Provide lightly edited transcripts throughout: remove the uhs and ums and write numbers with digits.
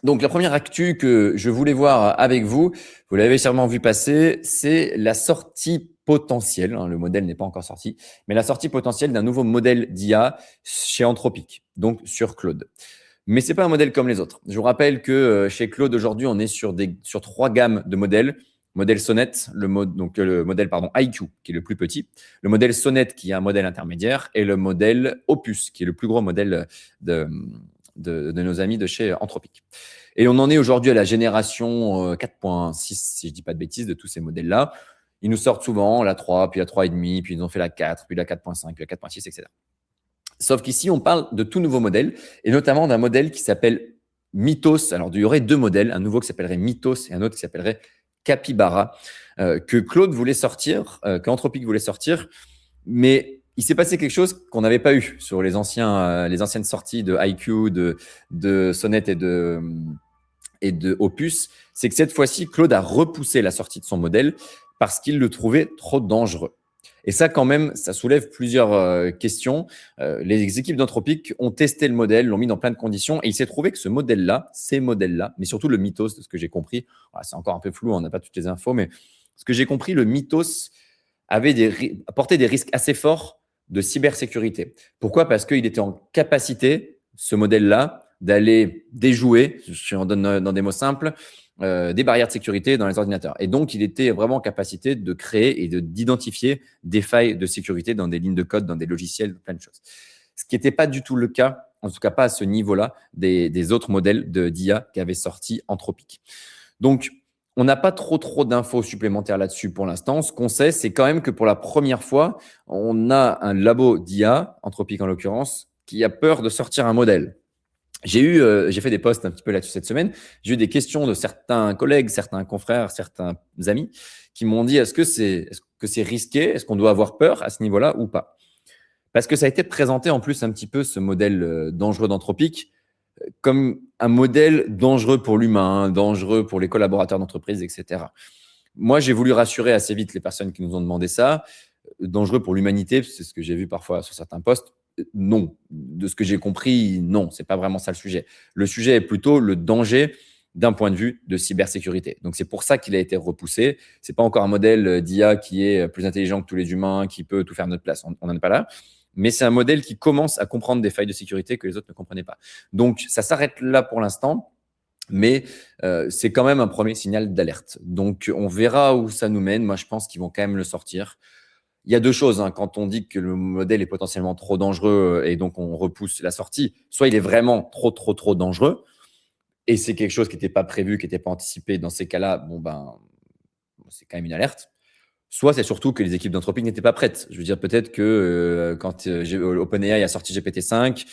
Donc, la première actu que je voulais voir avec vous, vous l'avez sûrement vu passer, c'est la sortie potentielle, hein, le modèle n'est pas encore sorti, mais la sortie potentielle d'un nouveau modèle d'IA chez Anthropic, donc sur Claude. Mais ce n'est pas un modèle comme les autres. Je vous rappelle que chez Claude, aujourd'hui, on est sur 3 gammes de modèles. Modèle Sonnet, le modèle IQ, qui est le plus petit, le modèle Sonnet, qui est un modèle intermédiaire, et le modèle Opus, qui est le plus gros modèle de nos amis de chez Anthropic. Et on en est aujourd'hui à la génération 4.6, si je ne dis pas de bêtises, de tous ces modèles-là. Ils nous sortent souvent la 3, puis la 3,5, puis ils ont fait la 4, puis la 4.5, puis la 4.6, etc. Sauf qu'ici, on parle de tout nouveau modèle, et notamment d'un modèle qui s'appelle Mythos. Alors, il y aurait 2 modèles, un nouveau qui s'appellerait Mythos et un autre qui s'appellerait Capybara, que Claude voulait sortir, qu'Anthropic voulait sortir, mais il s'est passé quelque chose qu'on n'avait pas eu sur les anciennes sorties de IQ, de Sonnet et de Opus. C'est que cette fois-ci, Claude a repoussé la sortie de son modèle parce qu'il le trouvait trop dangereux. Et ça, quand même, ça soulève plusieurs questions. Les équipes d'Anthropic ont testé le modèle, l'ont mis dans plein de conditions, et il s'est trouvé que ces modèles-là, mais surtout le Mythos, de ce que j'ai compris, c'est encore un peu flou, on n'a pas toutes les infos, mais ce que j'ai compris, le Mythos apportait des risques assez forts de cybersécurité. Pourquoi? Parce qu'il était en capacité, ce modèle-là, d'aller déjouer, si on donne dans des mots simples, des barrières de sécurité dans les ordinateurs. Et donc, il était vraiment en capacité de créer et d'identifier des failles de sécurité dans des lignes de code, dans des logiciels, plein de choses. Ce qui n'était pas du tout le cas, en tout cas pas à ce niveau-là, des autres modèles d'IA qu'avait sorti Anthropic. Donc, on n'a pas trop d'infos supplémentaires là-dessus pour l'instant. Ce qu'on sait, c'est quand même que pour la première fois, on a un labo d'IA, Anthropic en l'occurrence, qui a peur de sortir un modèle. J'ai fait des posts un petit peu là-dessus cette semaine. J'ai eu des questions de certains collègues, certains confrères, certains amis qui m'ont dit est-ce que c'est risqué? Est-ce qu'on doit avoir peur à ce niveau-là ou pas? Parce que ça a été présenté en plus un petit peu ce modèle dangereux d'Anthropic comme un modèle dangereux pour l'humain, dangereux pour les collaborateurs d'entreprise, etc. Moi, j'ai voulu rassurer assez vite les personnes qui nous ont demandé ça. Dangereux pour l'humanité, c'est ce que j'ai vu parfois sur certains posts. Non, de ce que j'ai compris, non, c'est pas vraiment ça le sujet. Le sujet est plutôt le danger d'un point de vue de cybersécurité. Donc c'est pour ça qu'il a été repoussé. C'est pas encore un modèle d'IA qui est plus intelligent que tous les humains, qui peut tout faire à notre place. On n'en est pas là. Mais c'est un modèle qui commence à comprendre des failles de sécurité que les autres ne comprenaient pas. Donc ça s'arrête là pour l'instant. Mais c'est quand même un premier signal d'alerte. Donc on verra où ça nous mène. Moi, je pense qu'ils vont quand même le sortir. Il y a 2 choses, hein, quand on dit que le modèle est potentiellement trop dangereux et donc on repousse la sortie. Soit il est vraiment trop dangereux et c'est quelque chose qui n'était pas prévu, qui n'était pas anticipé. Dans ces cas-là, c'est quand même une alerte. Soit c'est surtout que les équipes d'Anthropic n'étaient pas prêtes. Je veux dire, peut-être que quand OpenAI a sorti GPT-5,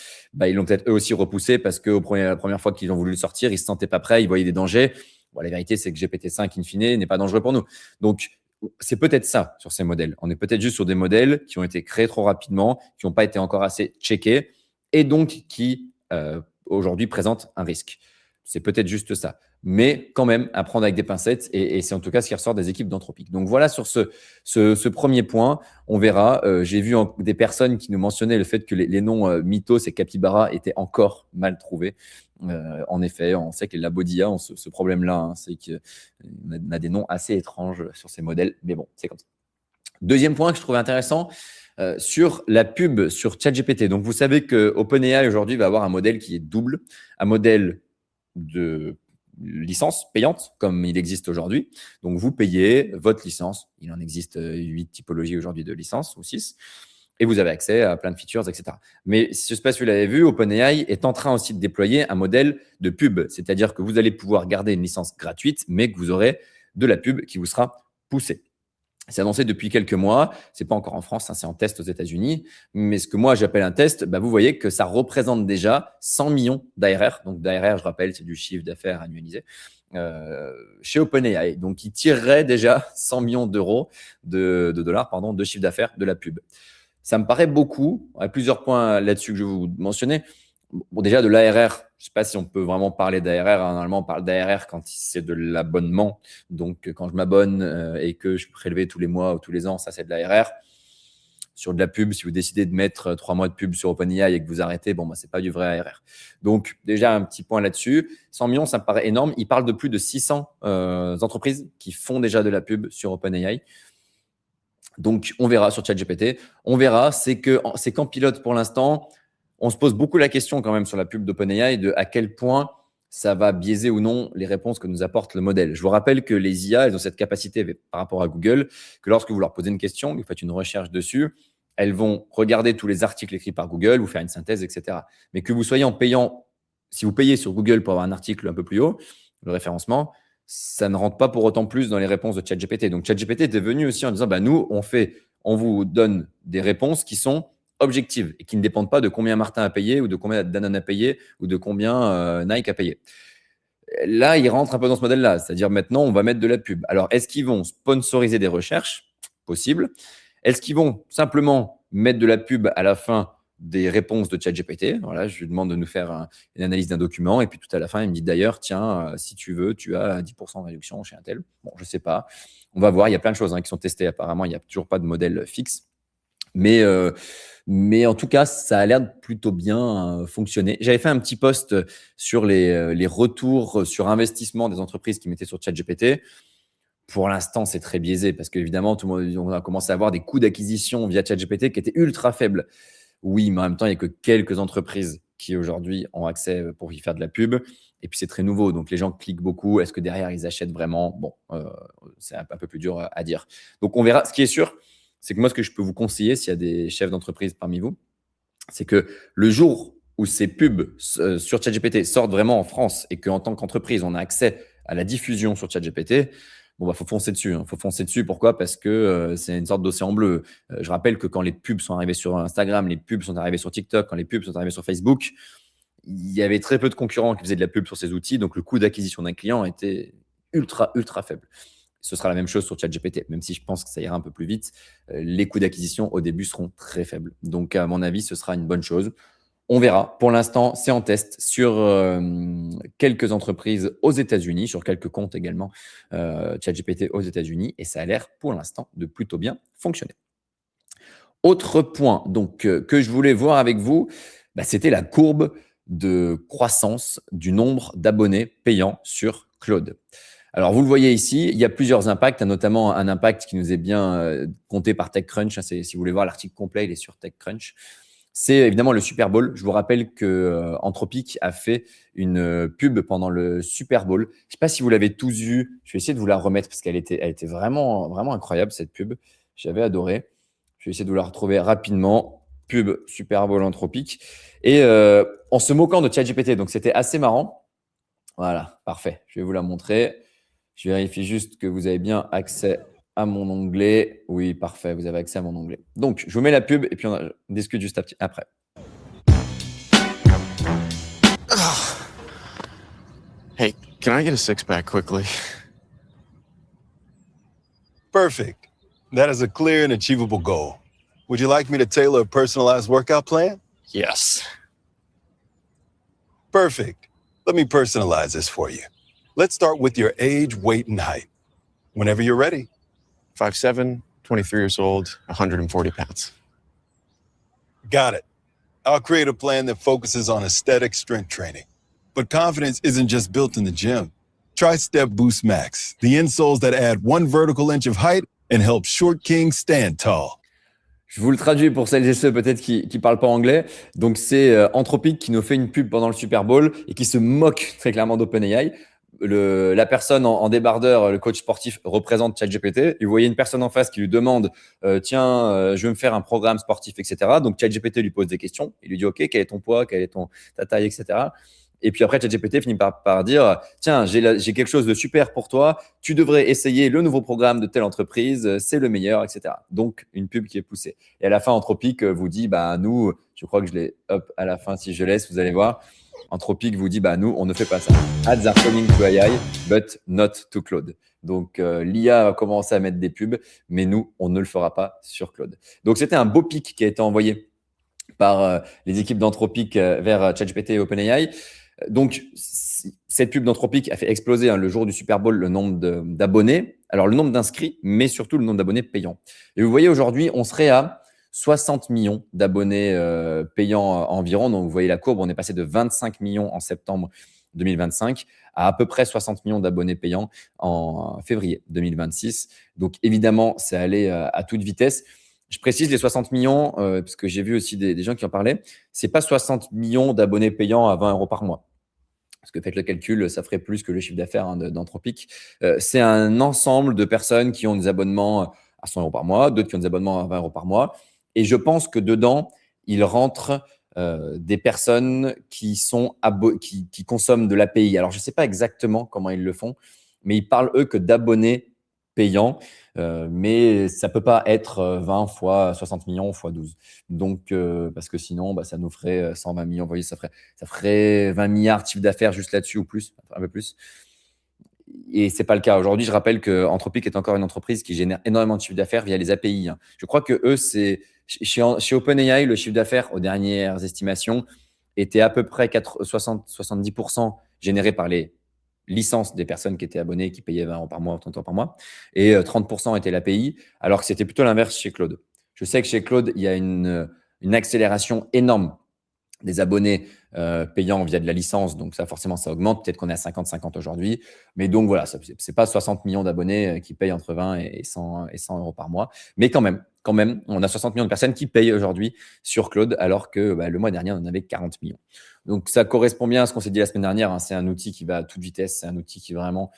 ils l'ont peut-être eux aussi repoussé parce que la première fois qu'ils ont voulu le sortir, ils ne se sentaient pas prêts, ils voyaient des dangers. Bon, la vérité, c'est que GPT-5, in fine, n'est pas dangereux pour nous. Donc, c'est peut-être ça sur ces modèles. On est peut-être juste sur des modèles qui ont été créés trop rapidement, qui n'ont pas été encore assez checkés et donc qui aujourd'hui présentent un risque. C'est peut-être juste ça. Mais quand même, à prendre avec des pincettes et c'est en tout cas ce qui ressort des équipes d'Anthropic. Donc voilà sur ce premier point, on verra. J'ai vu des personnes qui nous mentionnaient le fait que les noms Mythos et Capybara étaient encore mal trouvés. En effet, on sait que les labos d'IA ont ce problème-là, hein, c'est qu'on a des noms assez étranges sur ces modèles, mais bon, c'est comme ça. Deuxième point que je trouvais intéressant, sur la pub sur ChatGPT. Donc, vous savez que OpenAI aujourd'hui va avoir un modèle qui est double, un modèle de licence payante, comme il existe aujourd'hui. Donc, vous payez votre licence. Il en existe 8 typologies aujourd'hui de licence, ou 6. Et vous avez accès à plein de features, etc. Mais je ne sais pas si vous l'avez vu, OpenAI est en train aussi de déployer un modèle de pub. C'est-à-dire que vous allez pouvoir garder une licence gratuite, mais que vous aurez de la pub qui vous sera poussée. C'est annoncé depuis quelques mois. Ce n'est pas encore en France, hein, c'est en test aux États-Unis. Mais ce que moi, j'appelle un test, vous voyez que ça représente déjà 100 millions d'ARR. Donc, d'ARR, je rappelle, c'est du chiffre d'affaires annualisé chez OpenAI. Donc, ils tireraient déjà 100 millions d'euros, de dollars, pardon, de chiffre d'affaires de la pub. Ça me paraît beaucoup. Il y a plusieurs points là-dessus que je vais vous mentionner. Bon, déjà, de l'ARR, je ne sais pas si on peut vraiment parler d'ARR. Normalement, on parle d'ARR quand c'est de l'abonnement. Donc, quand je m'abonne et que je suis prélevé tous les mois ou tous les ans, ça, c'est de l'ARR. sur de la pub. Si vous décidez de mettre 3 mois de pub sur OpenAI et que vous arrêtez, bon, bah, c'est pas du vrai ARR. Donc, déjà, un petit point là-dessus. 100 millions, ça me paraît énorme. Il parle de plus de 600 entreprises qui font déjà de la pub sur OpenAI. Donc, on verra sur ChatGPT. On verra, c'est qu'en pilote pour l'instant. On se pose beaucoup la question quand même sur la pub d'OpenAI de à quel point ça va biaiser ou non les réponses que nous apporte le modèle. Je vous rappelle que les IA, elles ont cette capacité par rapport à Google, que lorsque vous leur posez une question, vous faites une recherche dessus, elles vont regarder tous les articles écrits par Google, vous faire une synthèse, etc. Mais que vous soyez en payant, si vous payez sur Google pour avoir un article un peu plus haut, le référencement, ça ne rentre pas pour autant plus dans les réponses de ChatGPT. Donc ChatGPT est venu aussi en disant, bah, nous, on vous donne des réponses qui sont objectives et qui ne dépendent pas de combien Martin a payé ou de combien Danone a payé ou de combien Nike a payé. Là, ils rentrent un peu dans ce modèle-là, c'est-à-dire maintenant, on va mettre de la pub. Alors, est-ce qu'ils vont sponsoriser des recherches? Possible. Est-ce qu'ils vont simplement mettre de la pub à la fin des réponses de ChatGPT? Voilà, je lui demande de nous faire une analyse d'un document et puis tout à la fin, il me dit d'ailleurs, tiens, si tu veux, tu as 10% de réduction chez un tel. Bon, je ne sais pas. On va voir, il y a plein de choses qui sont testées apparemment, il n'y a toujours pas de modèle fixe. Mais en tout cas, ça a l'air de plutôt bien fonctionner. J'avais fait un petit post sur les retours sur investissement des entreprises qui mettaient sur ChatGPT. Pour l'instant, c'est très biaisé parce qu'évidemment, tout le monde, on a commencé à avoir des coûts d'acquisition via ChatGPT qui étaient ultra faibles. Oui, mais en même temps, il n'y a que quelques entreprises qui aujourd'hui ont accès pour y faire de la pub. Et puis, c'est très nouveau. Donc, les gens cliquent beaucoup. Est-ce que derrière, ils achètent vraiment? Bon, c'est un peu plus dur à dire. Donc, on verra. Ce qui est sûr, c'est que moi, ce que je peux vous conseiller, s'il y a des chefs d'entreprise parmi vous, c'est que le jour où ces pubs sur ChatGPT sortent vraiment en France et qu'en tant qu'entreprise, on a accès à la diffusion sur ChatGPT, bon, bah, faut foncer dessus. Faut foncer dessus. Pourquoi? Parce que c'est une sorte d'océan bleu. Je rappelle que quand les pubs sont arrivées sur Instagram, les pubs sont arrivées sur TikTok, quand les pubs sont arrivées sur Facebook, il y avait très peu de concurrents qui faisaient de la pub sur ces outils. Donc, le coût d'acquisition d'un client était ultra, ultra faible. Ce sera la même chose sur ChatGPT, même si je pense que ça ira un peu plus vite. Les coûts d'acquisition au début seront très faibles. Donc, à mon avis, ce sera une bonne chose. On verra. Pour l'instant, c'est en test sur quelques entreprises aux États-Unis, sur quelques comptes également, ChatGPT aux États-Unis, et ça a l'air pour l'instant de plutôt bien fonctionner. Autre point donc, que je voulais voir avec vous, c'était la courbe de croissance du nombre d'abonnés payants sur Claude. Alors, vous le voyez ici, il y a plusieurs impacts, notamment un impact qui nous est bien compté par TechCrunch. Si vous voulez voir l'article complet, il est sur TechCrunch. C'est évidemment le Super Bowl. Je vous rappelle que Anthropic a fait une pub pendant le Super Bowl. Je ne sais pas si vous l'avez tous vue. Je vais essayer de vous la remettre parce qu'elle était vraiment, vraiment incroyable, cette pub. J'avais adoré. Je vais essayer de vous la retrouver rapidement. Pub Super Bowl Anthropic. Et en se moquant de ChatGPT. Donc, c'était assez marrant. Voilà, parfait. Je vais vous la montrer. Je vérifie juste que vous avez bien accès à mon onglet. Oui, parfait, vous avez accès à mon onglet. Donc, je vous mets la pub et puis on discute juste après. Hey, can I get a six-pack quickly? Perfect. That is a clear and achievable goal. Would you like me to tailor a personalized workout plan? Yes. Perfect. Let me personalize this for you. Let's start with your age, weight, and height. Whenever you're ready. 5'7", 23 years old, 140 pounds. Got it. I'll create a plan that focuses on aesthetic strength training. But confidence isn't just built in the gym. Try Step Boost Max, the insoles that add 1 vertical inch of height and help short kings stand tall. Je vous le traduis pour celles et ceux peut-être qui ne parlent pas anglais. Donc, c'est Anthropic qui nous fait une pub pendant le Super Bowl et qui se moque très clairement d'OpenAI. La personne en débardeur, le coach sportif, représente ChatGPT. Et vous voyez une personne en face qui lui demande tiens, je veux me faire un programme sportif, etc. Donc, ChatGPT lui pose des questions. Il lui dit OK, quel est ton poids, quelle est ta taille, etc. Et puis après, ChatGPT finit par dire tiens, j'ai quelque chose de super pour toi. Tu devrais essayer le nouveau programme de telle entreprise. C'est le meilleur, etc. Donc, une pub qui est poussée. Et à la fin, Anthropic vous dit nous, je crois que je l'ai à la fin, si je laisse, vous allez voir. Anthropic vous dit nous, on ne fait pas ça. Ads are coming to AI, but not to Claude. Donc, l'IA a commencé à mettre des pubs, mais nous, on ne le fera pas sur Claude. Donc, c'était un beau pic qui a été envoyé par les équipes d'Anthropic vers ChatGPT et OpenAI. Donc, cette pub d'Anthropic a fait exploser le jour du Super Bowl le nombre d'abonnés. Alors, le nombre d'inscrits, mais surtout le nombre d'abonnés payants. Et vous voyez, aujourd'hui, on serait à 60 millions d'abonnés payants environ. Donc, vous voyez la courbe, on est passé de 25 millions en septembre 2025 à peu près 60 millions d'abonnés payants en février 2026. Donc, évidemment, c'est allé à toute vitesse. Je précise les 60 millions, parce que j'ai vu aussi des gens qui en parlaient. C'est pas 60 millions d'abonnés payants à 20 € par mois. Parce que faites le calcul, ça ferait plus que le chiffre d'affaires d'Anthropic. C'est un ensemble de personnes qui ont des abonnements à 100 € par mois, d'autres qui ont des abonnements à 20 € par mois. Et je pense que dedans, il rentre des personnes qui consomment de l'API. Alors, je ne sais pas exactement comment ils le font, mais ils parlent, eux, que d'abonnés payants. Mais ça ne peut pas être 20 fois 60 millions fois 12. Donc, parce que sinon, ça nous ferait 120 millions. Vous voyez, ça ferait 20 milliards de chiffre d'affaires juste là-dessus ou plus, un peu plus. Et ce n'est pas le cas. Aujourd'hui, je rappelle qu'Anthropic est encore une entreprise qui génère énormément de chiffre d'affaires via les API. Je crois que eux, chez OpenAI, le chiffre d'affaires, aux dernières estimations, était à peu près 70% généré par les licences des personnes qui étaient abonnées, qui payaient 20 € par mois, 30 € par mois, et 30% était l'API, alors que c'était plutôt l'inverse chez Claude. Je sais que chez Claude, il y a une accélération énorme des abonnés payants via de la licence, donc ça forcément ça augmente, peut-être qu'on est à 50-50 aujourd'hui, mais donc voilà, c'est pas 60 millions d'abonnés qui payent entre 20 et 100 € par mois, mais quand même, on a 60 millions de personnes qui payent aujourd'hui sur Claude, alors que le mois dernier, on en avait 40 millions. Donc ça correspond bien à ce qu'on s'est dit la semaine dernière, hein. C'est un outil qui va à toute vitesse, c'est un outil qui vraiment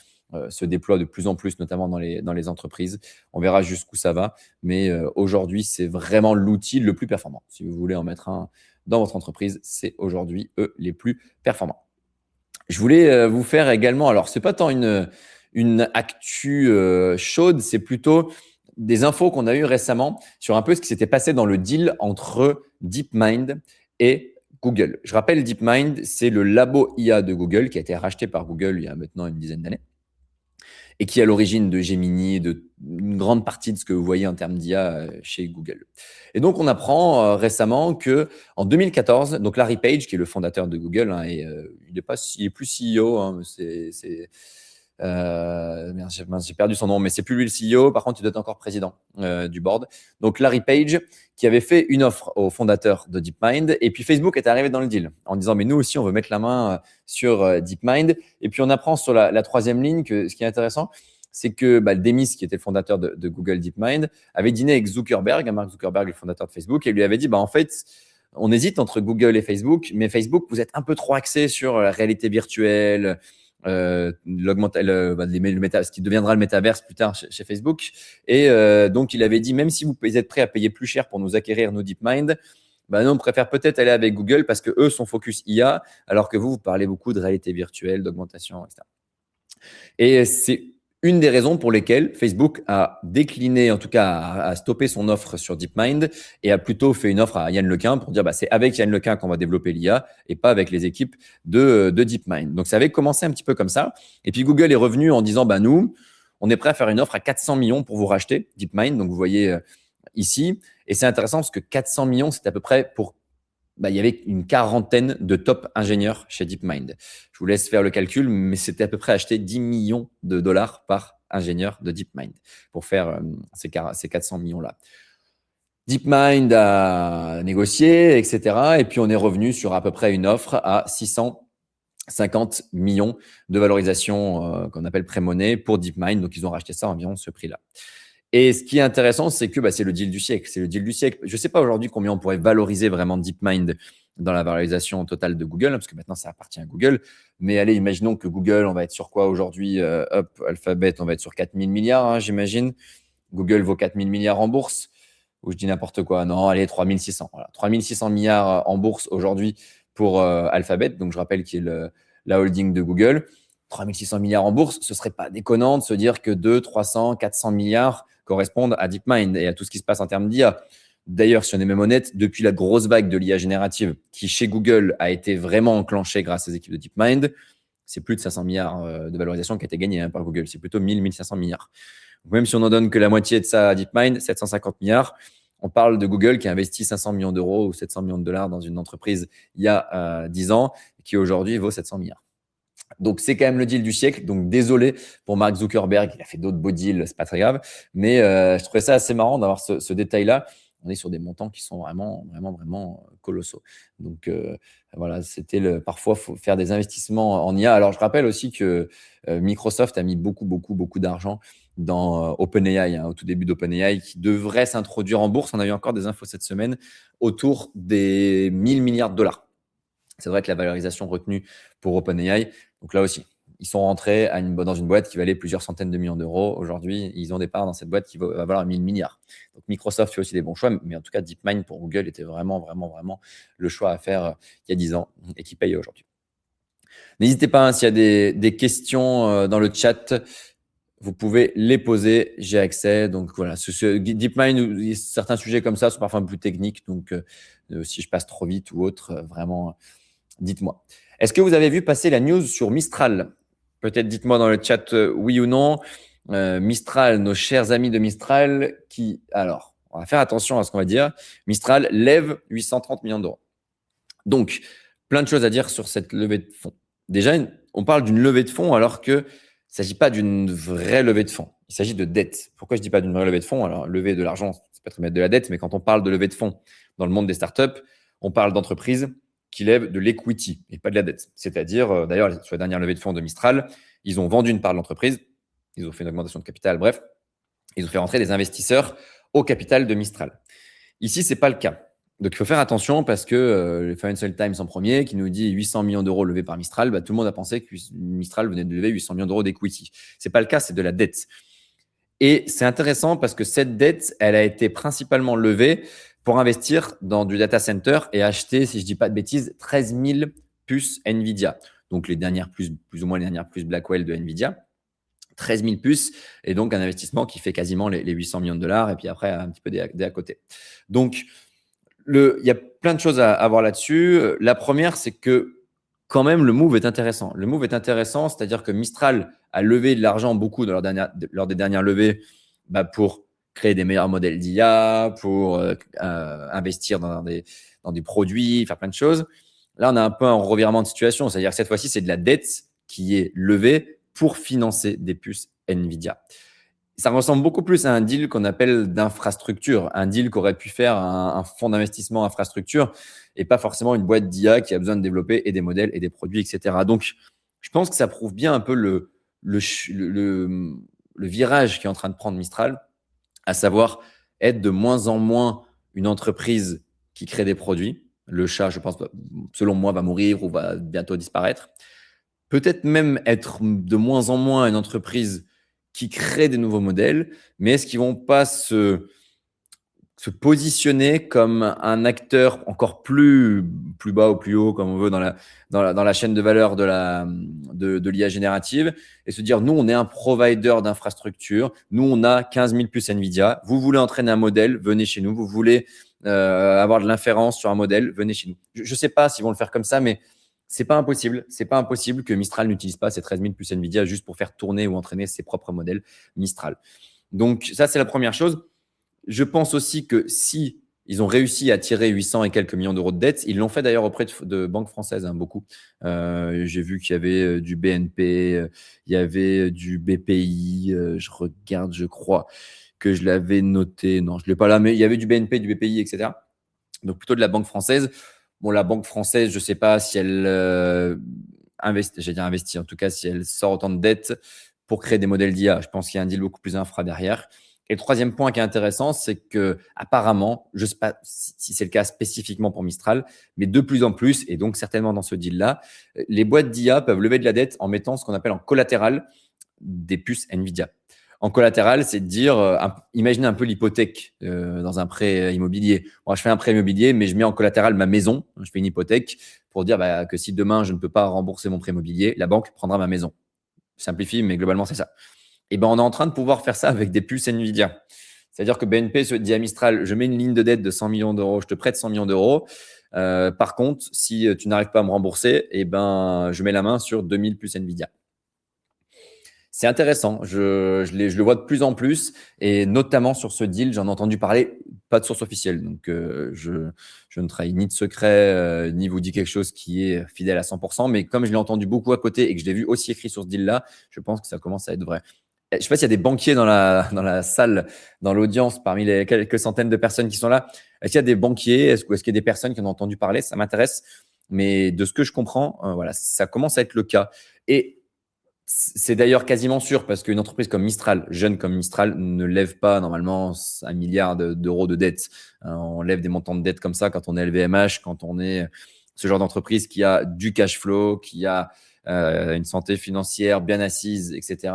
se déploie de plus en plus, notamment dans les entreprises. On verra jusqu'où ça va, mais aujourd'hui, c'est vraiment l'outil le plus performant. Si vous voulez en mettre un dans votre entreprise, c'est aujourd'hui eux les plus performants. Je voulais vous faire également, alors c'est pas tant une actu chaude, c'est plutôt des infos qu'on a eues récemment sur un peu ce qui s'était passé dans le deal entre DeepMind et Google. Je rappelle, DeepMind, c'est le labo IA de Google qui a été racheté par Google il y a maintenant une dizaine d'années et qui est à l'origine de Gemini, de une grande partie de ce que vous voyez en termes d'IA chez Google. Et donc, on apprend récemment qu'en 2014, donc Larry Page, qui est le fondateur de Google, hein, et il est plus CEO, hein, j'ai perdu son nom, mais c'est plus lui le CEO. Par contre, il doit être encore président du board. Donc, Larry Page, qui avait fait une offre au fondateur de DeepMind. Et puis, Facebook est arrivé dans le deal en disant, mais nous aussi, on veut mettre la main sur DeepMind. Et puis, on apprend sur la troisième ligne que ce qui est intéressant, c'est que Demis, qui était le fondateur de Google DeepMind, avait dîné avec Zuckerberg, Mark Zuckerberg, le fondateur de Facebook, et lui avait dit, en fait, on hésite entre Google et Facebook, mais Facebook, vous êtes un peu trop axé sur la réalité virtuelle, ce qui deviendra le métaverse plus tard chez Facebook. Et donc, il avait dit, même si vous êtes prêt à payer plus cher pour nous acquérir nos DeepMind, nous, on préfère peut-être aller avec Google parce qu'eux sont focus IA, alors que vous parlez beaucoup de réalité virtuelle, d'augmentation, etc. Et c'est une des raisons pour lesquelles Facebook a décliné, en tout cas a stoppé son offre sur DeepMind et a plutôt fait une offre à Yann LeCun pour dire c'est avec Yann LeCun qu'on va développer l'IA et pas avec les équipes de DeepMind. Donc ça avait commencé un petit peu comme ça. Et puis Google est revenu en disant nous, on est prêt à faire une offre à 400 millions pour vous racheter DeepMind. Donc vous voyez ici. Et c'est intéressant parce que 400 millions, c'est à peu près pour il y avait une quarantaine de top ingénieurs chez DeepMind. Je vous laisse faire le calcul, mais c'était à peu près acheter 10 millions de dollars par ingénieur de DeepMind pour faire ces 400 millions-là. DeepMind a négocié, etc. Et puis, on est revenu sur à peu près une offre à 650 millions de valorisation qu'on appelle pré-monnaie pour DeepMind. Donc, ils ont racheté ça à environ ce prix-là. Et ce qui est intéressant, c'est que c'est le deal du siècle. C'est le deal du siècle. Je ne sais pas aujourd'hui combien on pourrait valoriser vraiment DeepMind dans la valorisation totale de Google, parce que maintenant, ça appartient à Google. Mais allez, imaginons que Google, on va être sur quoi aujourd'hui? Alphabet, on va être sur 4 000 milliards, j'imagine. Google vaut 4 000 milliards en bourse. Ou je dis n'importe quoi. Non, allez, 3 600. Voilà. 3 600 milliards en bourse aujourd'hui pour Alphabet. Donc, je rappelle qu'il est la holding de Google. 3 600 milliards en bourse, ce ne serait pas déconnant de se dire que 200, 300, 400 milliards correspondent à DeepMind et à tout ce qui se passe en termes d'IA. D'ailleurs, si on est même honnête, depuis la grosse vague de l'IA générative qui, chez Google, a été vraiment enclenchée grâce aux équipes de DeepMind, c'est plus de 500 milliards de valorisation qui a été gagnée par Google. C'est plutôt 1500 milliards. Donc, même si on n'en donne que la moitié de ça à DeepMind, 750 milliards, on parle de Google qui a investi 500 millions d'euros ou 700 millions de dollars dans une entreprise il y a 10 ans qui aujourd'hui vaut 700 milliards. Donc, c'est quand même le deal du siècle. Donc, désolé pour Mark Zuckerberg. Il a fait d'autres beaux deals, c'est pas très grave. Mais je trouvais ça assez marrant d'avoir ce détail-là on est sur des montants qui sont vraiment, vraiment, vraiment colossaux. Donc, voilà, c'était parfois, il faut faire des investissements en IA. Alors, je rappelle aussi que Microsoft a mis beaucoup, beaucoup, beaucoup d'argent dans OpenAI, au tout début d'OpenAI, qui devrait s'introduire en bourse. On a eu encore des infos cette semaine autour des 1000 milliards de dollars. C'est vrai que la valorisation retenue pour OpenAI, donc là aussi, ils sont rentrés dans une boîte qui valait plusieurs centaines de millions d'euros. Aujourd'hui, ils ont des parts dans cette boîte qui va valoir 1000 milliards. Donc Microsoft fait aussi des bons choix, mais en tout cas, DeepMind pour Google était vraiment, vraiment, vraiment le choix à faire il y a 10 ans et qui paye aujourd'hui. N'hésitez pas, s'il y a des questions dans le chat, vous pouvez les poser, j'ai accès. Donc voilà, DeepMind, certains sujets comme ça sont parfois un peu plus techniques. Donc si je passe trop vite ou autre, vraiment, dites-moi. Est-ce que vous avez vu passer la news sur Mistral? Peut-être dites-moi dans le chat oui ou non. Mistral, nos chers amis de Mistral, alors, on va faire attention à ce qu'on va dire. Mistral lève 830 millions d'euros. Donc, plein de choses à dire sur cette levée de fonds. Déjà, on parle d'une levée de fonds alors que il ne s'agit pas d'une vraie levée de fonds. Il s'agit de dette. Pourquoi je ne dis pas d'une vraie levée de fonds? Alors, lever de l'argent, ça peut être mettre de la dette, mais quand on parle de levée de fonds dans le monde des startups, on parle d'entreprises qui lèvent de l'equity et pas de la dette. C'est-à-dire, d'ailleurs, sur la dernière levée de fonds de Mistral, ils ont vendu une part de l'entreprise, ils ont fait une augmentation de capital, bref, ils ont fait rentrer des investisseurs au capital de Mistral. Ici, ce n'est pas le cas. Donc, il faut faire attention parce que le Financial Times en premier, qui nous dit 800 millions d'euros levés par Mistral, tout le monde a pensé que Mistral venait de lever 800 millions d'euros d'equity. Ce n'est pas le cas, c'est de la dette. Et c'est intéressant parce que cette dette, elle a été principalement levée pour investir dans du data center et acheter, si je ne dis pas de bêtises, 13 000 puces NVIDIA. Donc, les dernières plus ou moins les dernières puces Blackwell de NVIDIA. 13 000 puces et donc un investissement qui fait quasiment les 800 millions de dollars et puis après un petit peu des à côté. Donc, il y a plein de choses à voir là-dessus. La première, c'est que quand même, le move est intéressant. Le move est intéressant, c'est-à-dire que Mistral a levé de l'argent beaucoup lors des dernières levées pour créer des meilleurs modèles d'IA, pour investir dans des produits, faire plein de choses. Là, on a un peu un revirement de situation. C'est-à-dire que cette fois-ci, c'est de la dette qui est levée pour financer des puces NVIDIA. Ça ressemble beaucoup plus à un deal qu'on appelle d'infrastructure, un deal qu'aurait pu faire un fonds d'investissement infrastructure et pas forcément une boîte d'IA qui a besoin de développer et des modèles et des produits, etc. Donc, je pense que ça prouve bien un peu le virage qui est en train de prendre Mistral, à savoir être de moins en moins une entreprise qui crée des produits. Le chat, je pense, selon moi, va mourir ou va bientôt disparaître. Peut-être même être de moins en moins une entreprise qui crée des nouveaux modèles, mais est-ce qu'ils ne vont pas se positionner comme un acteur encore plus bas ou plus haut, comme on veut, dans la chaîne de valeur de l'IA générative, et se dire, nous, on est un provider d'infrastructure, nous, on a 15 000 puces NVIDIA, vous voulez entraîner un modèle, venez chez nous, vous voulez avoir de l'inférence sur un modèle, venez chez nous. Je ne sais pas s'ils vont le faire comme ça, mais c'est pas impossible. C'est pas impossible que Mistral n'utilise pas ces 13 000 puces NVIDIA juste pour faire tourner ou entraîner ses propres modèles Mistral. Donc, ça, c'est la première chose. Je pense aussi que si ils ont réussi à tirer 800 et quelques millions d'euros de dettes, ils l'ont fait d'ailleurs auprès de banques françaises, beaucoup. J'ai vu qu'il y avait du BNP, il y avait du BPI. Je regarde, je crois que je l'avais noté. Non, je ne l'ai pas là, mais il y avait du BNP, du BPI, etc. Donc, plutôt de la banque française. Bon, la banque française, je ne sais pas si elle investit, en tout cas, si elle sort autant de dettes pour créer des modèles d'IA. Je pense qu'il y a un deal beaucoup plus infra derrière. Et le troisième point qui est intéressant, c'est que apparemment, je ne sais pas si c'est le cas spécifiquement pour Mistral, mais de plus en plus, et donc certainement dans ce deal-là, les boîtes d'IA peuvent lever de la dette en mettant ce qu'on appelle en collatéral des puces NVIDIA. En collatéral, c'est de dire, imaginez un peu l'hypothèque dans un prêt immobilier. Moi, je fais un prêt immobilier, mais je mets en collatéral ma maison. Je fais une hypothèque pour dire que si demain, je ne peux pas rembourser mon prêt immobilier, la banque prendra ma maison. Je simplifie, mais globalement, c'est ça. Et on est en train de pouvoir faire ça avec des puces NVIDIA. C'est-à-dire que BNP se dit à Mistral, je mets une ligne de dette de 100 millions d'euros, je te prête 100 millions d'euros. Par contre, si tu n'arrives pas à me rembourser, je mets la main sur 2000 puces NVIDIA. C'est intéressant, je le vois de plus en plus et notamment sur ce deal, j'en ai entendu parler, pas de source officielle. Donc, je ne trahis ni de secret, ni vous dis quelque chose qui est fidèle à 100%. Mais comme je l'ai entendu beaucoup à côté et que je l'ai vu aussi écrit sur ce deal-là, je pense que ça commence à être vrai. Je ne sais pas s'il y a des banquiers dans la salle, dans l'audience, parmi les quelques centaines de personnes qui sont là. Est-ce qu'il y a des banquiers? Est-ce qu'il y a des personnes qui en ont entendu parler? Ça m'intéresse. Mais de ce que je comprends, voilà, ça commence à être le cas. Et c'est d'ailleurs quasiment sûr parce qu'une entreprise comme Mistral, jeune comme Mistral, ne lève pas normalement 1 milliard d'euros de dette. On lève des montants de dette comme ça quand on est LVMH, quand on est ce genre d'entreprise qui a du cash flow, qui a une santé financière bien assise, etc.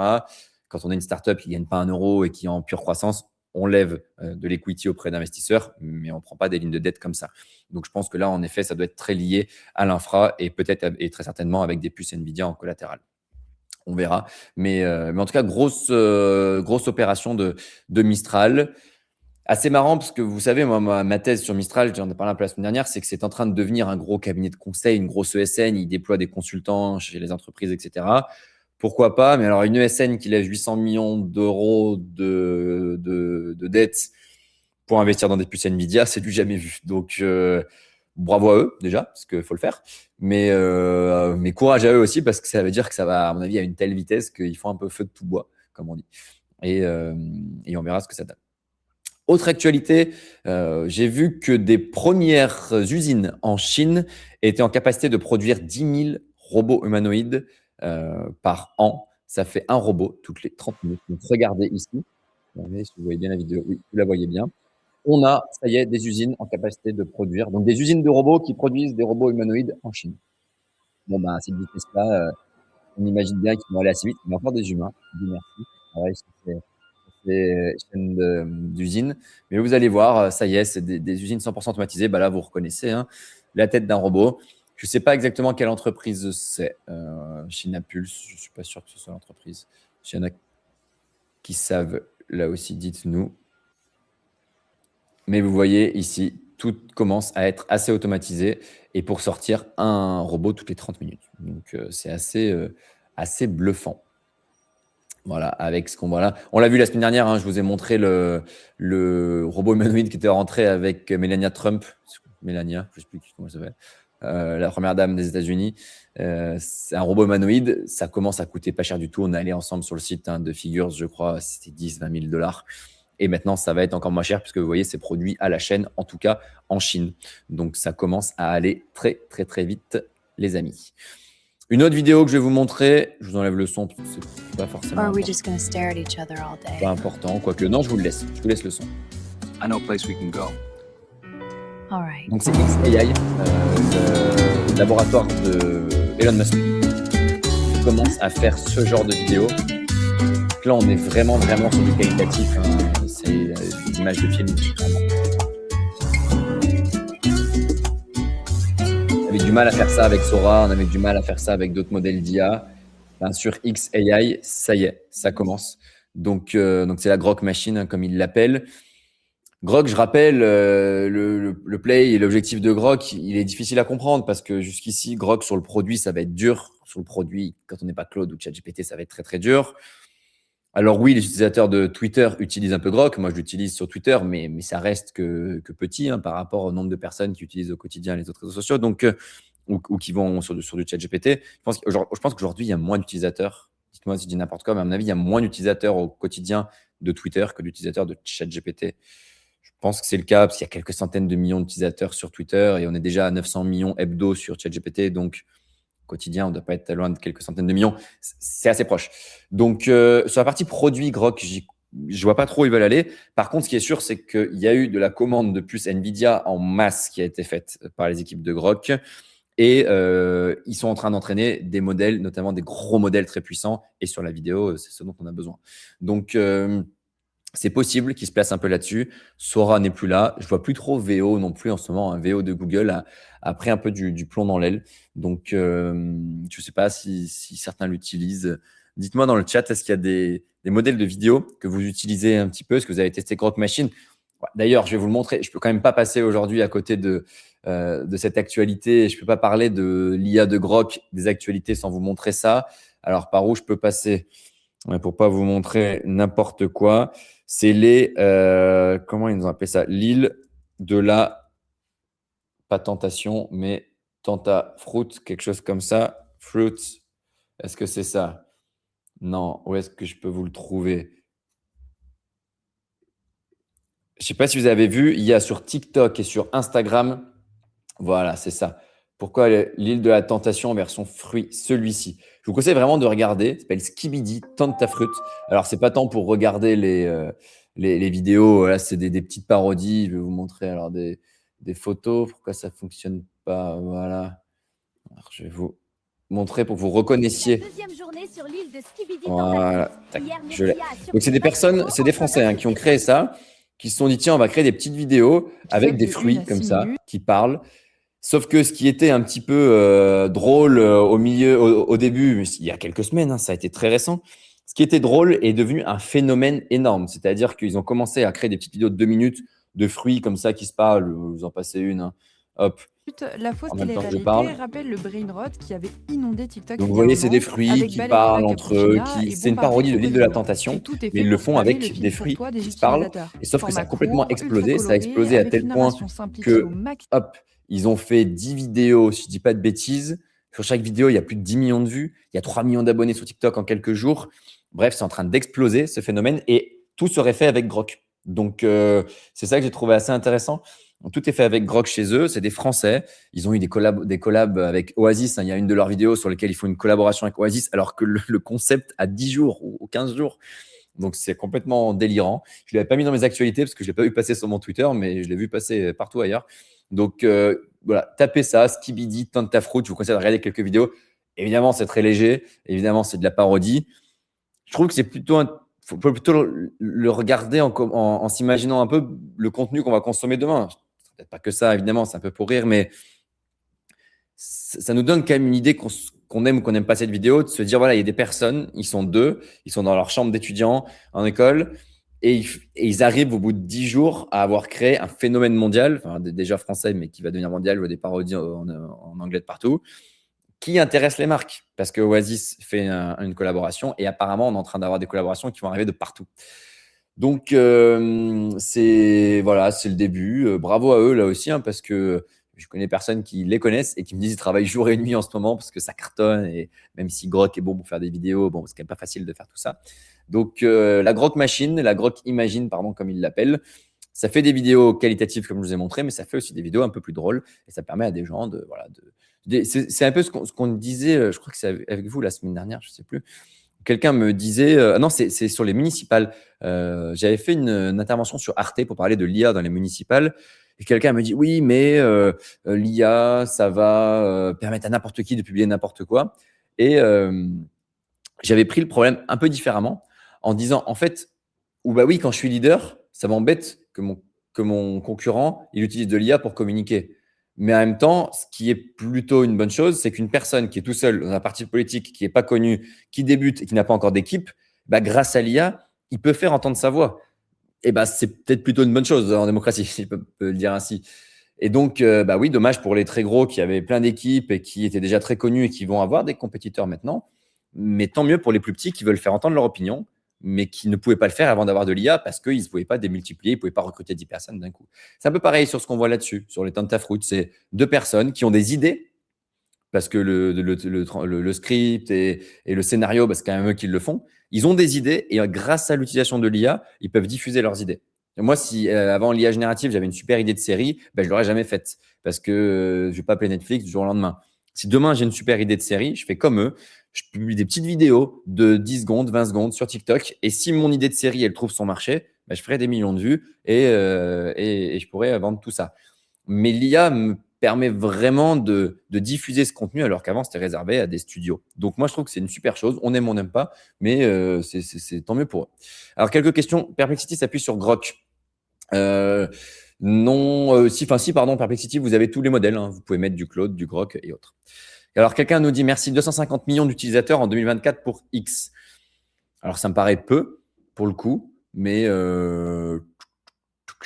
Quand on est une startup qui ne gagne pas 1 euro et qui est en pure croissance, on lève de l'equity auprès d'investisseurs, mais on ne prend pas des lignes de dette comme ça. Donc, je pense que là, en effet, ça doit être très lié à l'infra et peut-être et très certainement avec des puces Nvidia en collatéral. On verra. Mais en tout cas, grosse opération de Mistral. Assez marrant parce que vous savez, moi, ma thèse sur Mistral, j'en ai parlé un peu la semaine dernière, c'est que c'est en train de devenir un gros cabinet de conseil, une grosse ESN. Il déploie des consultants chez les entreprises, etc. Pourquoi pas? Mais alors, une ESN qui lève 800 millions d'euros de dettes pour investir dans des puces Nvidia, c'est du jamais vu. Donc, bravo à eux déjà, parce qu'il faut le faire. Mais courage à eux aussi, parce que ça veut dire que ça va, à mon avis, à une telle vitesse qu'ils font un peu feu de tout bois, comme on dit. Et on verra ce que ça donne. Autre actualité, j'ai vu que des premières usines en Chine étaient en capacité de produire 10 000 robots humanoïdes par an. Ça fait un robot toutes les 30 minutes. Donc, regardez ici. Si vous voyez bien la vidéo, oui, vous la voyez bien. On a, ça y est, des usines en capacité de produire. Donc, des usines de robots qui produisent des robots humanoïdes en Chine. Bon, ben, à cette vitesse-là, on imagine bien qu'ils vont aller assez vite. Il y a encore des humains. Dieu merci. Travaillent sur ces chaînes d'usines. Mais vous allez voir, ça y est, c'est des usines 100% automatisées. Bah là, vous reconnaissez la tête d'un robot. Je ne sais pas exactement quelle entreprise c'est. China Pulse, je ne suis pas sûr que ce soit l'entreprise. S'il y en a qui savent, là aussi, dites-nous. Mais vous voyez ici, tout commence à être assez automatisé et pour sortir un robot toutes les 30 minutes. Donc, c'est assez bluffant. Voilà, avec ce qu'on voit là. On l'a vu la semaine dernière, je vous ai montré le robot humanoïde qui était rentré avec Melania Trump. Melania, je ne sais plus comment elle s'appelle. La première dame des États-Unis. C'est un robot humanoïde. Ça commence à coûter pas cher du tout. On est allé ensemble sur le site de Figures, je crois, c'était 10-20 000 $. Et maintenant, ça va être encore moins cher puisque vous voyez, c'est produit à la chaîne, en tout cas en Chine. Donc, ça commence à aller très, très, très vite, les amis. Une autre vidéo que je vais vous montrer, je vous enlève le son parce que c'est pas forcément pas important, quoique non, je vous le laisse. Je vous laisse le son. I know a place we can go. All right. Donc, c'est XAI, le laboratoire de Elon Musk, qui commence à faire ce genre de vidéo. Donc là, on est vraiment sur du qualitatif. C'est des images de film. On avait du mal à faire ça avec Sora, on avait du mal à faire ça avec d'autres modèles d'IA. Sur XAI, ça y est, ça commence. Donc c'est la Grok Machine, comme ils l'appellent. Grok, je rappelle, le play et l'objectif de Grok, il est difficile à comprendre parce que jusqu'ici, Grok sur le produit, ça va être dur. Sur le produit, quand on n'est pas Claude ou ChatGPT, ça va être très, très dur. Alors oui, les utilisateurs de Twitter utilisent un peu Grok. Moi, je l'utilise sur Twitter, mais ça reste que petit par rapport au nombre de personnes qui utilisent au quotidien les autres réseaux sociaux, donc, ou qui vont sur du ChatGPT. Je pense qu'aujourd'hui, il y a moins d'utilisateurs. Dites-moi si je dis n'importe quoi, mais à mon avis, il y a moins d'utilisateurs au quotidien de Twitter que d'utilisateurs de ChatGPT. Je pense que c'est le cas parce qu'il y a quelques centaines de millions d'utilisateurs sur Twitter et on est déjà à 900 millions hebdo sur ChatGPT. Donc, quotidien, on ne doit pas être loin de quelques centaines de millions. C'est assez proche. Donc, sur la partie produit Grok, je ne vois pas trop où ils veulent aller. Par contre, ce qui est sûr, c'est qu'il y a eu de la commande de puces Nvidia en masse qui a été faite par les équipes de Grok. Et ils sont en train d'entraîner des modèles, notamment des gros modèles très puissants. Et sur la vidéo, c'est ce dont on a besoin. Donc, c'est possible qu'ils se placent un peu là-dessus. Sora n'est plus là. Je ne vois plus trop VO non plus en ce moment. VO de Google a pris un peu du plomb dans l'aile. Donc, je ne sais pas si certains l'utilisent. Dites-moi dans le chat, est-ce qu'il y a des modèles de vidéo que vous utilisez un petit peu? Est-ce que vous avez testé Grok Machine? D'ailleurs, je vais vous le montrer. Je ne peux quand même pas passer aujourd'hui à côté de cette actualité. Je ne peux pas parler de l'IA de Grok, des actualités sans vous montrer ça. Alors, par où je peux passer pour ne pas vous montrer n'importe quoi? C'est comment ils nous ont appelé ça? L'île de la, pas tentation, mais tenta fruit, quelque chose comme ça. Fruit, est-ce que c'est ça? Non, où est-ce que je peux vous le trouver? Je ne sais pas si vous avez vu, il y a sur TikTok et sur Instagram, voilà, c'est ça. Pourquoi l'île de la tentation version fruits, celui-ci. Je vous conseille vraiment de regarder, ça s'appelle Skibidi Tentafruit. Alors, c'est pas tant pour regarder les vidéos, là, c'est des petites parodies. Je vais vous montrer alors des photos. Pourquoi ça fonctionne pas? Voilà. Alors, je vais vous montrer pour que vous reconnaissiez. Deuxième journée sur l'île de Skibidi Voilà. Tac, Hier, je l'ai. Murcia a surpris Donc, c'est des personnes, c'est des Français hein, qui ont créé ça, qui se sont dit, tiens, on va créer des petites vidéos avec des de 1 fruits à comme 6 ça, minutes. qui parlent. Sauf que ce qui était un petit peu drôle au milieu, au début, mais il y a quelques semaines, hein, ça a été très récent, ce qui était drôle est devenu un phénomène énorme. C'est-à-dire qu'ils ont commencé à créer des petites vidéos de 2 minutes de fruits comme ça qui se parlent. Vous en passez une. Hein. Hop. La fausse En même temps que je télé-réalité parle. rappelle le brain rot qui avait inondé TikTok. Donc il vous y a un voyez, c'est des moment, fruits avec qui Valérie parlent entre eux. Cappuccina et C'est une Bombardier parodie de l'île de la Cocorico. tentation, Et tout est mais fait ils le pour font spammer avec le fil des pour fruits toi des qui se parlent. utilisateurs. Et sauf que ça a Format complètement court, ultra explosé. Ça a explosé coloré, à avec tel une point narration simplifiée que, au max. hop, ils ont fait 10 vidéos, si je dis pas de bêtises. Sur chaque vidéo, il y a plus de 10 millions de vues. Il y a 3 millions d'abonnés sur TikTok en quelques jours. Bref, c'est en train d'exploser ce phénomène et tout serait fait avec Grok. Donc, c'est ça que j'ai trouvé assez intéressant. Donc, tout est fait avec Grok chez eux. C'est des Français. Ils ont eu des collabs avec Oasis. Hein. Il y a une de leurs vidéos sur lesquelles ils font une collaboration avec Oasis, alors que le concept a 10 jours ou 15 jours. Donc, c'est complètement délirant. Je ne l'avais pas mis dans mes actualités parce que je ne l'ai pas vu passer sur mon Twitter, mais je l'ai vu passer partout ailleurs. Donc, voilà, tapez ça, Skibidi Tentafruit. Je vous conseille de regarder quelques vidéos. Évidemment, c'est très léger. Évidemment, c'est de la parodie. Je trouve que c'est plutôt faut plutôt le regarder en s'imaginant un peu le contenu qu'on va consommer demain. Peut-être pas que ça, évidemment, c'est un peu pour rire, mais ça nous donne quand même une idée qu'on aime ou qu'on n'aime pas cette vidéo, de se dire, voilà, il y a des personnes, ils sont deux, ils sont dans leur chambre d'étudiants en école, et ils arrivent au bout de 10 jours à avoir créé un phénomène mondial, enfin, déjà français, mais qui va devenir mondial, je vois des parodies en anglais de partout, qui intéresse les marques, parce que Oasis fait une collaboration, et apparemment, on est en train d'avoir des collaborations qui vont arriver de partout. Donc, c'est le début. Bravo à eux, là aussi, hein, parce que je connais personne qui les connaissent et qui me disent qu'ils travaillent jour et nuit en ce moment parce que ça cartonne. Et même si Grok est bon pour faire des vidéos, bon, c'est quand même pas facile de faire tout ça. Donc, la Grok Machine, la Grok Imagine, pardon, comme ils l'appellent, ça fait des vidéos qualitatives, comme je vous ai montré, mais ça fait aussi des vidéos un peu plus drôles. Et ça permet à des gens c'est un peu ce qu'on disait, je crois que c'est avec vous la semaine dernière, je ne sais plus. Quelqu'un me disait, non, c'est sur les municipales. J'avais fait une intervention sur Arte pour parler de l'IA dans les municipales. Et quelqu'un me dit, oui, mais l'IA, ça va permettre à n'importe qui de publier n'importe quoi. Et j'avais pris le problème un peu différemment en disant, en fait, bah oui, quand je suis leader, ça m'embête que mon concurrent, il utilise de l'IA pour communiquer. Mais en même temps, ce qui est plutôt une bonne chose, c'est qu'une personne qui est tout seul dans un parti politique, qui n'est pas connu, qui débute et qui n'a pas encore d'équipe, bah, grâce à l'IA, il peut faire entendre sa voix. Et bah, c'est peut-être plutôt une bonne chose en démocratie, si je peux le dire ainsi. Et donc, bah oui, dommage pour les très gros qui avaient plein d'équipes et qui étaient déjà très connus et qui vont avoir des compétiteurs maintenant. Mais tant mieux pour les plus petits qui veulent faire entendre leur opinion, mais qui ne pouvaient pas le faire avant d'avoir de l'IA parce qu'ils ne pouvaient pas démultiplier, ils ne pouvaient pas recruter 10 personnes d'un coup. C'est un peu pareil sur ce qu'on voit là-dessus, sur les Tentafruit. C'est 2 personnes qui ont des idées, parce que le script et le scénario, bah, c'est quand même eux qui le font. Ils ont des idées et grâce à l'utilisation de l'IA, ils peuvent diffuser leurs idées. Et moi, si avant l'IA générative, j'avais une super idée de série, bah, je ne l'aurais jamais faite parce que je ne vais pas appeler Netflix du jour au lendemain. Si demain, j'ai une super idée de série, je fais comme eux. Je publie des petites vidéos de 10 secondes, 20 secondes sur TikTok. Et si mon idée de série, elle trouve son marché, bah, je ferai des millions de vues et je pourrais vendre tout ça. Mais l'IA me permet vraiment de diffuser ce contenu alors qu'avant, c'était réservé à des studios. Donc, moi, je trouve que c'est une super chose. On aime, on n'aime pas, mais c'est tant mieux pour eux. Alors, quelques questions. Perplexity s'appuie sur Grok. Non, si, pardon, Perplexity, vous avez tous les modèles. Hein. Vous pouvez mettre du Claude, du Grok et autres. Alors, quelqu'un nous dit merci, 250 millions d'utilisateurs en 2024 pour X. Alors, ça me paraît peu pour le coup, mais je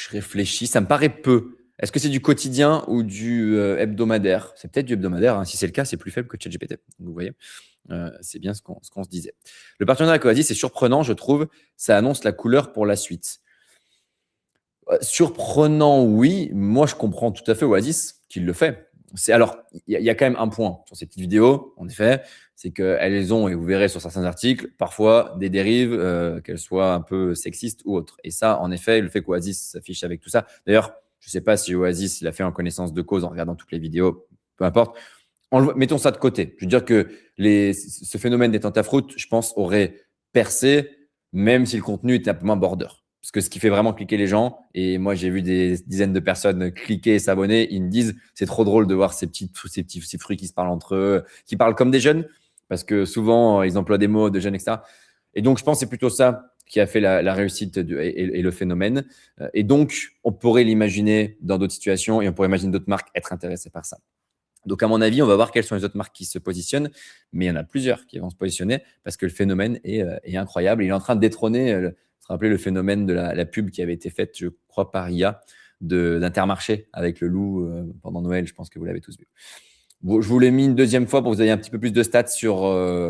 réfléchis. Ça me paraît peu. Est-ce que c'est du quotidien ou du hebdomadaire? C'est peut-être du hebdomadaire. Hein. Si c'est le cas, c'est plus faible que ChatGPT. Vous voyez, c'est bien ce qu'on se disait. Le partenariat avec Oasis, c'est surprenant, je trouve. Ça annonce la couleur pour la suite. Surprenant, oui. Moi, je comprends tout à fait Oasis qui le fait. Alors, il y a quand même un point sur ces petites vidéos. En effet, c'est qu'elles ont, et vous verrez sur certains articles, parfois des dérives, qu'elles soient un peu sexistes ou autres. Et ça, en effet, le fait qu'Oasis s'affiche avec tout ça. D'ailleurs, je ne sais pas si Oasis l'a fait en connaissance de cause en regardant toutes les vidéos, peu importe. Mettons ça de côté. Je veux dire que ce phénomène des tentafruits, je pense, aurait percé, même si le contenu était un peu moins border. Parce que ce qui fait vraiment cliquer les gens, et moi j'ai vu des dizaines de personnes cliquer et s'abonner, ils me disent c'est trop drôle de voir ces fruits qui se parlent entre eux, qui parlent comme des jeunes, parce que souvent ils emploient des mots de jeunes, etc. Et donc je pense que c'est plutôt ça qui a fait la réussite et le phénomène. Et donc on pourrait l'imaginer dans d'autres situations et on pourrait imaginer d'autres marques être intéressées par ça. Donc, à mon avis, on va voir quelles sont les autres marques qui se positionnent, mais il y en a plusieurs qui vont se positionner parce que le phénomène est incroyable. Il est en train de détrôner, vous vous rappelez, le phénomène de la pub qui avait été faite, je crois, par IA d'Intermarché avec le loup pendant Noël. Je pense que vous l'avez tous vu. Bon, je vous l'ai mis une deuxième fois pour que vous ayez un petit peu plus de stats sur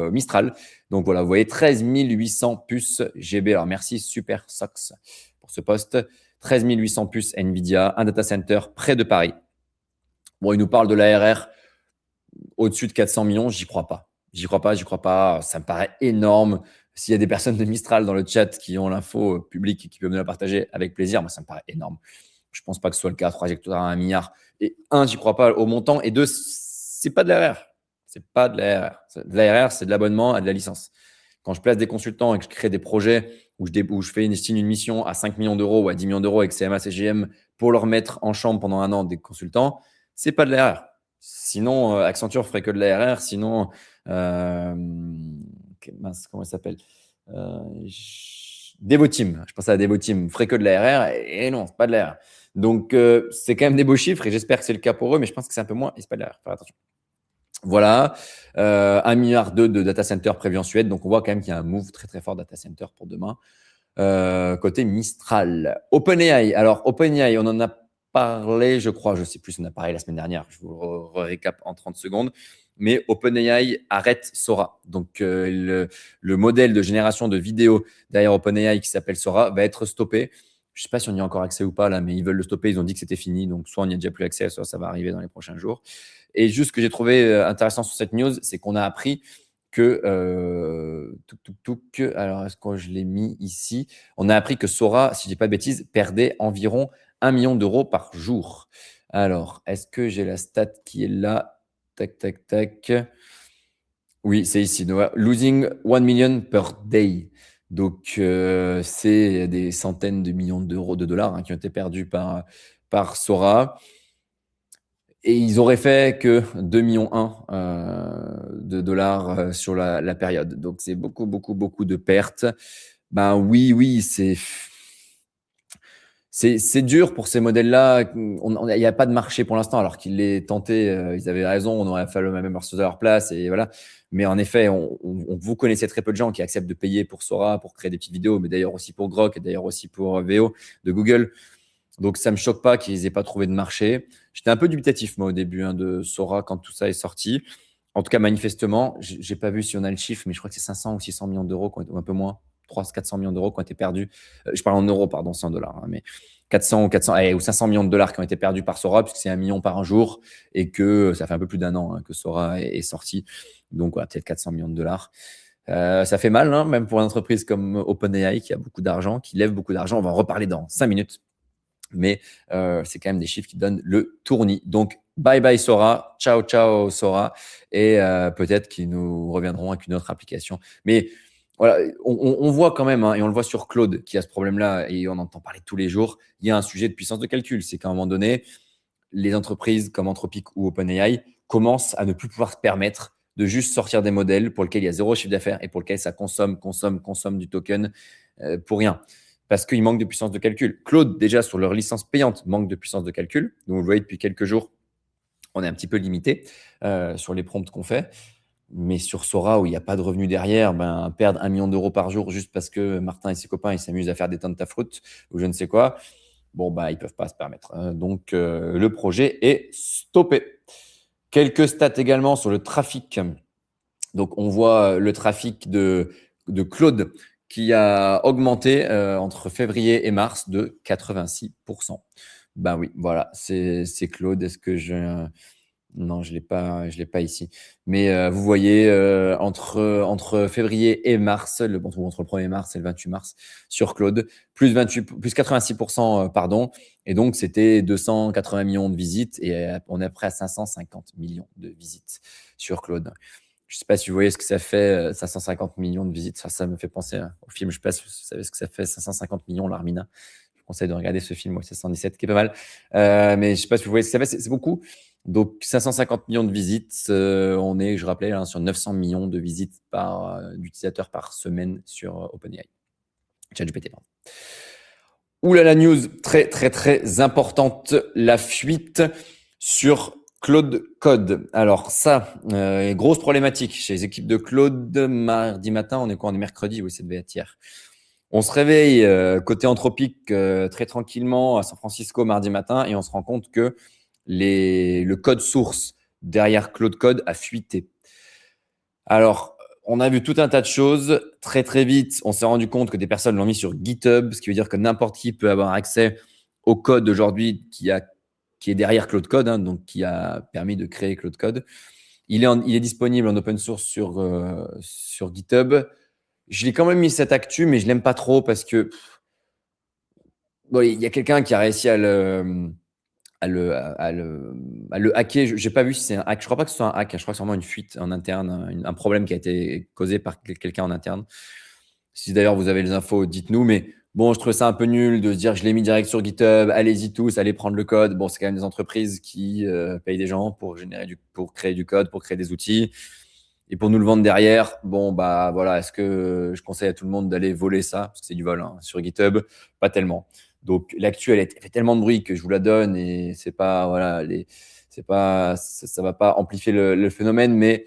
Mistral. Donc, voilà, vous voyez 13 800 puces GB. Alors, merci Super Sox pour ce poste. 13 800 puces NVIDIA, un data center près de Paris. Bon, il nous parle de l'ARR au-dessus de 400 millions, j'y crois pas. J'y crois pas. Ça me paraît énorme. S'il y a des personnes de Mistral dans le chat qui ont l'info publique et qui peuvent nous la partager avec plaisir, moi, ça me paraît énorme. Je ne pense pas que ce soit le cas. Trajectoire à 1 milliard. Et un, j'y crois pas au montant. Et deux, c'est pas de l'ARR. C'est pas de l'ARR. De l'ARR, c'est de l'abonnement à de la licence. Quand je place des consultants et que je crée des projets où je fais signe une mission à 5 millions d'euros ou à 10 millions d'euros avec CMA, CGM pour leur mettre en chambre pendant un an des consultants, c'est pas de l'ARR. Sinon, Accenture ferait que de l'ARR. Sinon, comment il s'appelle Devoteam. Je pensais à Devoteam. Ferait que de l'ARR. Et non, c'est pas de l'ARR. Donc, c'est quand même des beaux chiffres et j'espère que c'est le cas pour eux, mais je pense que c'est un peu moins et c'est pas de l'ARR. Faire attention. Voilà. 1,2 milliard de data center prévu en Suède. Donc, on voit quand même qu'il y a un move très, très fort data center pour demain. Côté Mistral. OpenAI. Alors, OpenAI, on en a parlé, je crois, je ne sais plus si on a parlé la semaine dernière, je vous récap en 30 secondes, mais OpenAI arrête Sora. Donc, le modèle de génération de vidéos derrière OpenAI qui s'appelle Sora va être stoppé. Je ne sais pas si on y a encore accès ou pas là, mais ils veulent le stopper, ils ont dit que c'était fini, donc soit on n'y a déjà plus accès, soit ça va arriver dans les prochains jours. Et juste ce que j'ai trouvé intéressant sur cette news, c'est qu'on a appris que, alors est-ce que je l'ai mis ici? On a appris que Sora, si je dis pas de bêtises, perdait environ 1 million d'euros par jour. Alors, est-ce que j'ai la stat qui est là? Tac, tac, tac. Oui, c'est ici. Losing 1 million per day. Donc, c'est des centaines de millions d'euros, de dollars qui ont été perdus par Sora. Et ils auraient fait que 2,1 millions de dollars sur la période. Donc, c'est beaucoup, beaucoup, beaucoup de pertes. Ben oui, c'est dur pour ces modèles-là. Il n'y a pas de marché pour l'instant, alors qu'ils l'aient tenté. Ils avaient raison, on aurait fallu même à leur place. Et voilà. Mais en effet, vous connaissez très peu de gens qui acceptent de payer pour Sora, pour créer des petites vidéos, mais d'ailleurs aussi pour Grok, et d'ailleurs aussi pour VO de Google. Donc, ça ne me choque pas qu'ils n'aient pas trouvé de marché. J'étais un peu dubitatif, moi, au début de Sora quand tout ça est sorti. En tout cas, manifestement, je n'ai pas vu si on a le chiffre, mais je crois que c'est 500 ou 600 millions d'euros, ou un peu moins, 300-400 millions d'euros qui ont été perdus. Je parle en euros, pardon, 100 $, hein, mais 400 ou 500 millions de dollars qui ont été perdus par Sora, puisque c'est 1 million par un jour et que ça fait un peu plus d'1 an que Sora est sorti. Donc, voilà, peut-être 400 millions de dollars. Ça fait mal, hein, même pour une entreprise comme OpenAI qui a beaucoup d'argent, qui lève beaucoup d'argent. On va en reparler dans 5 minutes. Mais c'est quand même des chiffres qui donnent le tournis. Donc, bye bye Sora, ciao ciao Sora, et peut-être qu'ils nous reviendront avec une autre application. Mais voilà, on voit quand même, hein, et on le voit sur Claude qui a ce problème-là, et on entend parler tous les jours, il y a un sujet de puissance de calcul. C'est qu'à un moment donné, les entreprises comme Anthropic ou OpenAI commencent à ne plus pouvoir se permettre de juste sortir des modèles pour lesquels il y a zéro chiffre d'affaires et pour lesquels ça consomme du token pour rien. Parce qu'il manque de puissance de calcul. Claude, déjà, sur leur licence payante, manque de puissance de calcul. Donc, vous le voyez, depuis quelques jours, on est un petit peu limité sur les prompts qu'on fait. Mais sur Sora, où il n'y a pas de revenus derrière, perdre 1 million d'euros par jour juste parce que Martin et ses copains ils s'amusent à faire des tentafruits ou je ne sais quoi, ils ne peuvent pas se permettre. Donc, le projet est stoppé. Quelques stats également sur le trafic. Donc, on voit le trafic de Claude qui a augmenté entre février et mars de 86%. Ben oui, voilà, c'est Claude. Est-ce que Non, je l'ai pas ici. Mais vous voyez, entre février et mars, entre le 1er mars et le 28 mars, sur Claude, plus 86%, pardon. Et donc, c'était 280 millions de visites et on est près à 550 millions de visites sur Claude. Je ne sais pas si vous voyez ce que ça fait, 550 millions de visites. Ça me fait penser au film. Je ne sais pas si vous savez ce que ça fait, 550 millions, l'Armina. Je vous conseille de regarder ce film, 717, qui est pas mal. Mais je ne sais pas si vous voyez ce que ça fait. C'est beaucoup. Donc, 550 millions de visites. On est, je rappelais, sur 900 millions de visites d'utilisateurs par semaine sur OpenAI. ChatGPT, pardon. Ouh là, la news très, très, très importante. La fuite sur Claude Code. Alors ça, grosse problématique chez les équipes de Claude. Mardi matin, on est quoi? On est mercredi, oui, ça devait être hier. On se réveille côté Anthropic très tranquillement à San Francisco mardi matin et on se rend compte que le code source derrière Claude Code a fuité. Alors, on a vu tout un tas de choses. Très, très vite, on s'est rendu compte que des personnes l'ont mis sur GitHub, ce qui veut dire que n'importe qui peut avoir accès au code aujourd'hui qui est derrière Claude Code, hein, donc qui a permis de créer Claude Code. Il est disponible en open source sur GitHub. Je l'ai quand même mis cette actu, mais je l'aime pas trop parce que il y a quelqu'un qui a réussi à le hacker. Je n'ai pas vu si c'est un hack. Je ne crois pas que ce soit un hack. Je crois que c'est vraiment une fuite en interne, un problème qui a été causé par quelqu'un en interne. Si d'ailleurs vous avez les infos, dites-nous. Mais bon, je trouve ça un peu nul de se dire je l'ai mis direct sur GitHub. Allez-y tous, allez prendre le code. Bon, c'est quand même des entreprises qui payent des gens pour créer du code, pour créer des outils. Et pour nous le vendre derrière, bon, bah voilà, est-ce que je conseille à tout le monde d'aller voler ça? Parce que c'est du vol, hein, sur GitHub, pas tellement. Donc l'actu, elle fait tellement de bruit que je vous la donne et c'est pas, voilà, ça va pas amplifier le phénomène, mais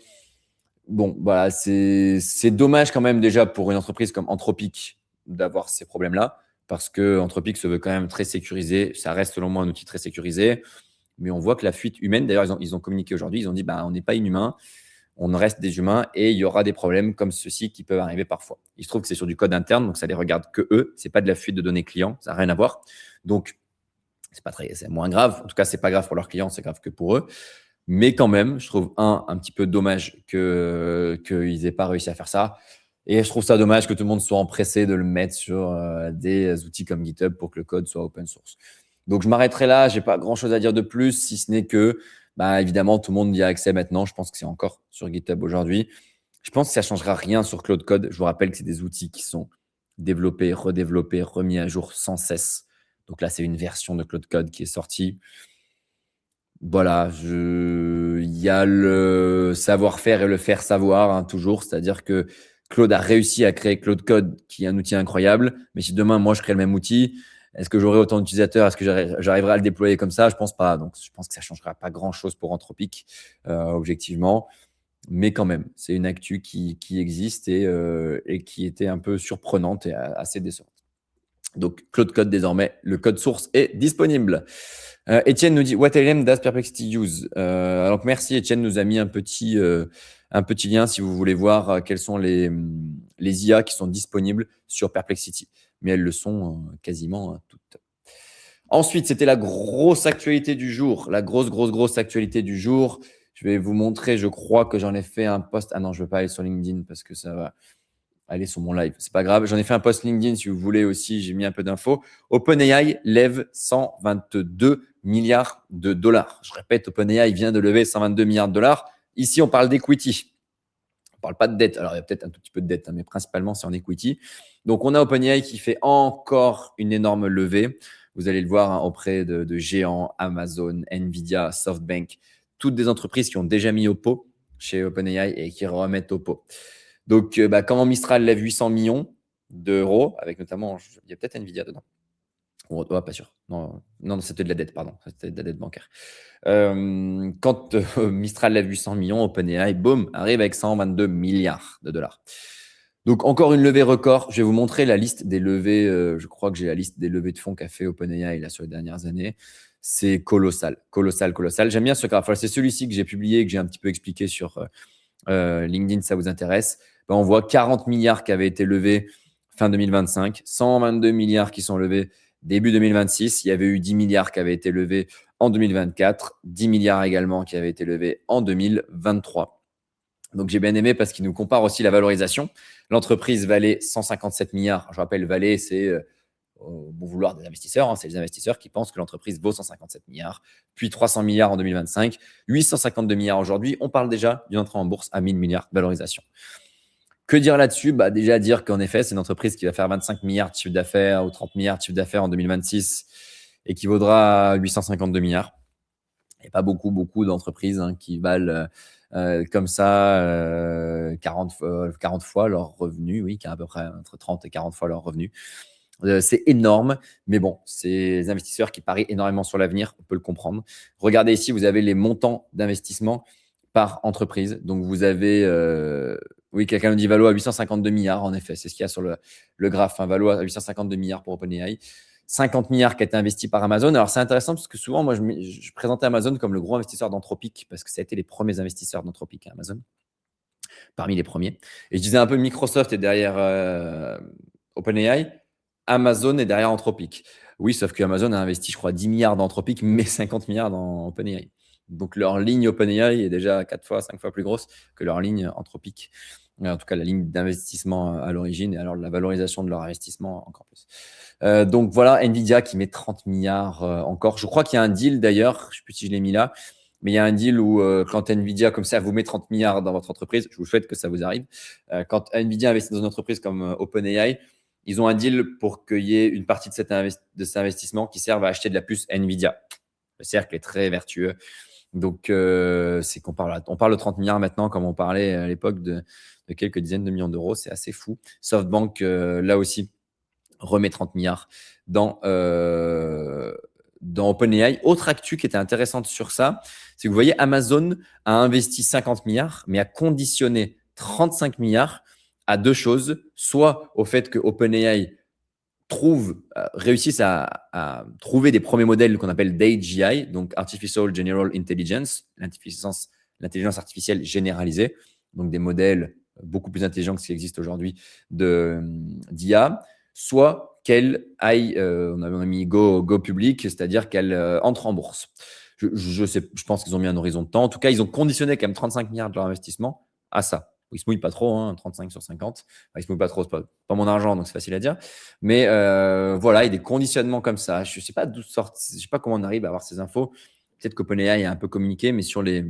bon, voilà, c'est dommage quand même déjà pour une entreprise comme Anthropic d'avoir ces problèmes-là, parce que Anthropic se veut quand même très sécurisé. Ça reste selon moi un outil très sécurisé, mais on voit que la fuite humaine, d'ailleurs, ils ont communiqué aujourd'hui, ils ont dit, bah, on n'est pas inhumain. On reste des humains et il y aura des problèmes comme ceux-ci qui peuvent arriver parfois. Il se trouve que c'est sur du code interne, donc ça les regarde que eux. C'est pas de la fuite de données clients, ça n'a rien à voir. Donc, c'est moins grave. En tout cas, c'est pas grave pour leurs clients, c'est grave que pour eux. Mais quand même, je trouve un petit peu dommage qu'ils aient pas réussi à faire ça. Et je trouve ça dommage que tout le monde soit empressé de le mettre sur des outils comme GitHub pour que le code soit open source. Donc, je m'arrêterai là. J'ai pas grand-chose à dire de plus, si ce n'est que évidemment, tout le monde y a accès maintenant. Je pense que c'est encore sur GitHub aujourd'hui. Je pense que ça ne changera rien sur Claude Code. Je vous rappelle que c'est des outils qui sont développés, redéveloppés, remis à jour sans cesse. Donc là, c'est une version de Claude Code qui est sortie. Voilà, il y a le savoir-faire et le faire savoir, hein, toujours. C'est-à-dire que Claude a réussi à créer Claude Code, qui est un outil incroyable. Mais si demain, moi, je crée le même outil, est-ce que j'aurai autant d'utilisateurs? Est-ce que j'arriverai à le déployer comme ça? Je pense pas. Donc, je pense que ça ne changera pas grand-chose pour Anthropic, objectivement. Mais quand même, c'est une actu qui existe et qui était un peu surprenante et assez décevante. Donc, Claude Code, désormais, le code source est disponible. Étienne nous dit « What LM does Perplexity use ?» Donc, merci. Étienne nous a mis un petit lien si vous voulez voir quels sont les IA qui sont disponibles sur Perplexity. Mais elles le sont quasiment toutes. Ensuite, c'était la grosse actualité du jour. La grosse actualité du jour. Je vais vous montrer, je crois que j'en ai fait un post. Ah non, je ne veux pas aller sur LinkedIn parce que ça va aller sur mon live. C'est pas grave. J'en ai fait un post LinkedIn si vous voulez aussi. J'ai mis un peu d'infos. OpenAI lève 122 milliards de dollars. Je répète, OpenAI vient de lever 122 milliards de dollars. Ici, on parle d'equity. On ne parle pas de dette. Alors, il y a peut-être un tout petit peu de dette, hein, mais principalement, c'est en equity. Donc, on a OpenAI qui fait encore une énorme levée. Vous allez le voir, hein, auprès de géants, Amazon, Nvidia, SoftBank, toutes des entreprises qui ont déjà mis au pot chez OpenAI et qui remettent au pot. Donc, comment Mistral lève 800 millions d'euros, avec notamment, il y a peut-être Nvidia dedans. Pas sûr. Non, c'était de la dette, pardon. C'était de la dette bancaire. Quand Mistral lève 800 millions, OpenAI, boum, arrive avec 122 milliards de dollars. Donc, encore une levée record. Je vais vous montrer la liste des levées. Je crois que j'ai la liste des levées de fonds qu'a fait OpenAI là, sur les dernières années. C'est colossal. J'aime bien ce graphe. C'est celui-ci que j'ai publié et que j'ai un petit peu expliqué sur LinkedIn, si ça vous intéresse. On voit 40 milliards qui avaient été levés fin 2025, 122 milliards qui sont levés début 2026. Il y avait eu 10 milliards qui avaient été levés en 2024, 10 milliards également qui avaient été levés en 2023. Donc, j'ai bien aimé parce qu'il nous compare aussi la valorisation. L'entreprise valait 157 milliards. Je rappelle, valait, c'est au bon vouloir des investisseurs. Hein. C'est les investisseurs qui pensent que l'entreprise vaut 157 milliards, puis 300 milliards en 2025, 852 milliards aujourd'hui. On parle déjà d'une entrée en bourse à 1000 milliards de valorisation. Que dire là-dessus? Déjà dire qu'en effet, c'est une entreprise qui va faire 25 milliards de chiffre d'affaires ou 30 milliards de chiffre d'affaires en 2026 et qui vaudra 852 milliards. Il n'y a pas beaucoup d'entreprises qui valent comme ça 40 fois leurs revenus, oui, qui a à peu près entre 30 et 40 fois leurs revenus. C'est énorme, mais bon, c'est les investisseurs qui parient énormément sur l'avenir, on peut le comprendre. Regardez ici, vous avez les montants d'investissement par entreprise. Donc, vous avez, oui, quelqu'un nous dit Valo à 852 milliards, en effet, c'est ce qu'il y a sur le graphe. Hein, Valo à 852 milliards pour OpenAI. 50 milliards qui a été investi par Amazon. Alors, c'est intéressant parce que souvent, moi, je présentais Amazon comme le gros investisseur d'Anthropic parce que ça a été les premiers investisseurs d'Anthropic, Amazon, parmi les premiers. Et je disais un peu Microsoft est derrière OpenAI. Amazon est derrière Anthropic. Oui, sauf que Amazon a investi, je crois, 10 milliards dans Anthropic, mais 50 milliards dans OpenAI. Donc, leur ligne OpenAI est déjà 4 fois, 5 fois plus grosse que leur ligne Anthropic. En tout cas, la ligne d'investissement à l'origine et alors la valorisation de leur investissement encore plus. Donc, voilà, Nvidia qui met 30 milliards encore. Je crois qu'il y a un deal d'ailleurs, je ne sais plus si je l'ai mis là, mais il y a un deal où quand Nvidia, comme ça, vous met 30 milliards dans votre entreprise, je vous souhaite que ça vous arrive. Quand Nvidia investit dans une entreprise comme OpenAI, ils ont un deal pour qu'il y ait une partie de cet investissement qui serve à acheter de la puce Nvidia. Le cercle est très vertueux. Donc, c'est qu'on parle de 30 milliards maintenant, comme on parlait à l'époque de quelques dizaines de millions d'euros. C'est assez fou. SoftBank, là aussi, remet 30 milliards dans OpenAI. Autre actu qui était intéressante sur ça, c'est que vous voyez, Amazon a investi 50 milliards, mais a conditionné 35 milliards à deux choses, soit au fait que OpenAI réussissent à trouver des premiers modèles qu'on appelle d'AGI, donc Artificial General Intelligence, l'intelligence artificielle généralisée, donc des modèles beaucoup plus intelligents que ce qui existe aujourd'hui d'IA, soit qu'elle aille, on a mis go public, c'est-à-dire qu'elle entre en bourse. Je pense qu'ils ont mis un horizon de temps. En tout cas, ils ont conditionné quand même 35 milliards de leur investissement à ça. Ils ne se mouillent pas trop, hein, 35 sur 50. Ils ne se mouillent pas trop, ce n'est pas mon argent, donc c'est facile à dire. Mais voilà, il y a des conditionnements comme ça. Je ne sais pas d'où sortent, je ne sais pas comment on arrive à avoir ces infos. Peut-être qu'OpenAI a un peu communiqué, mais sur les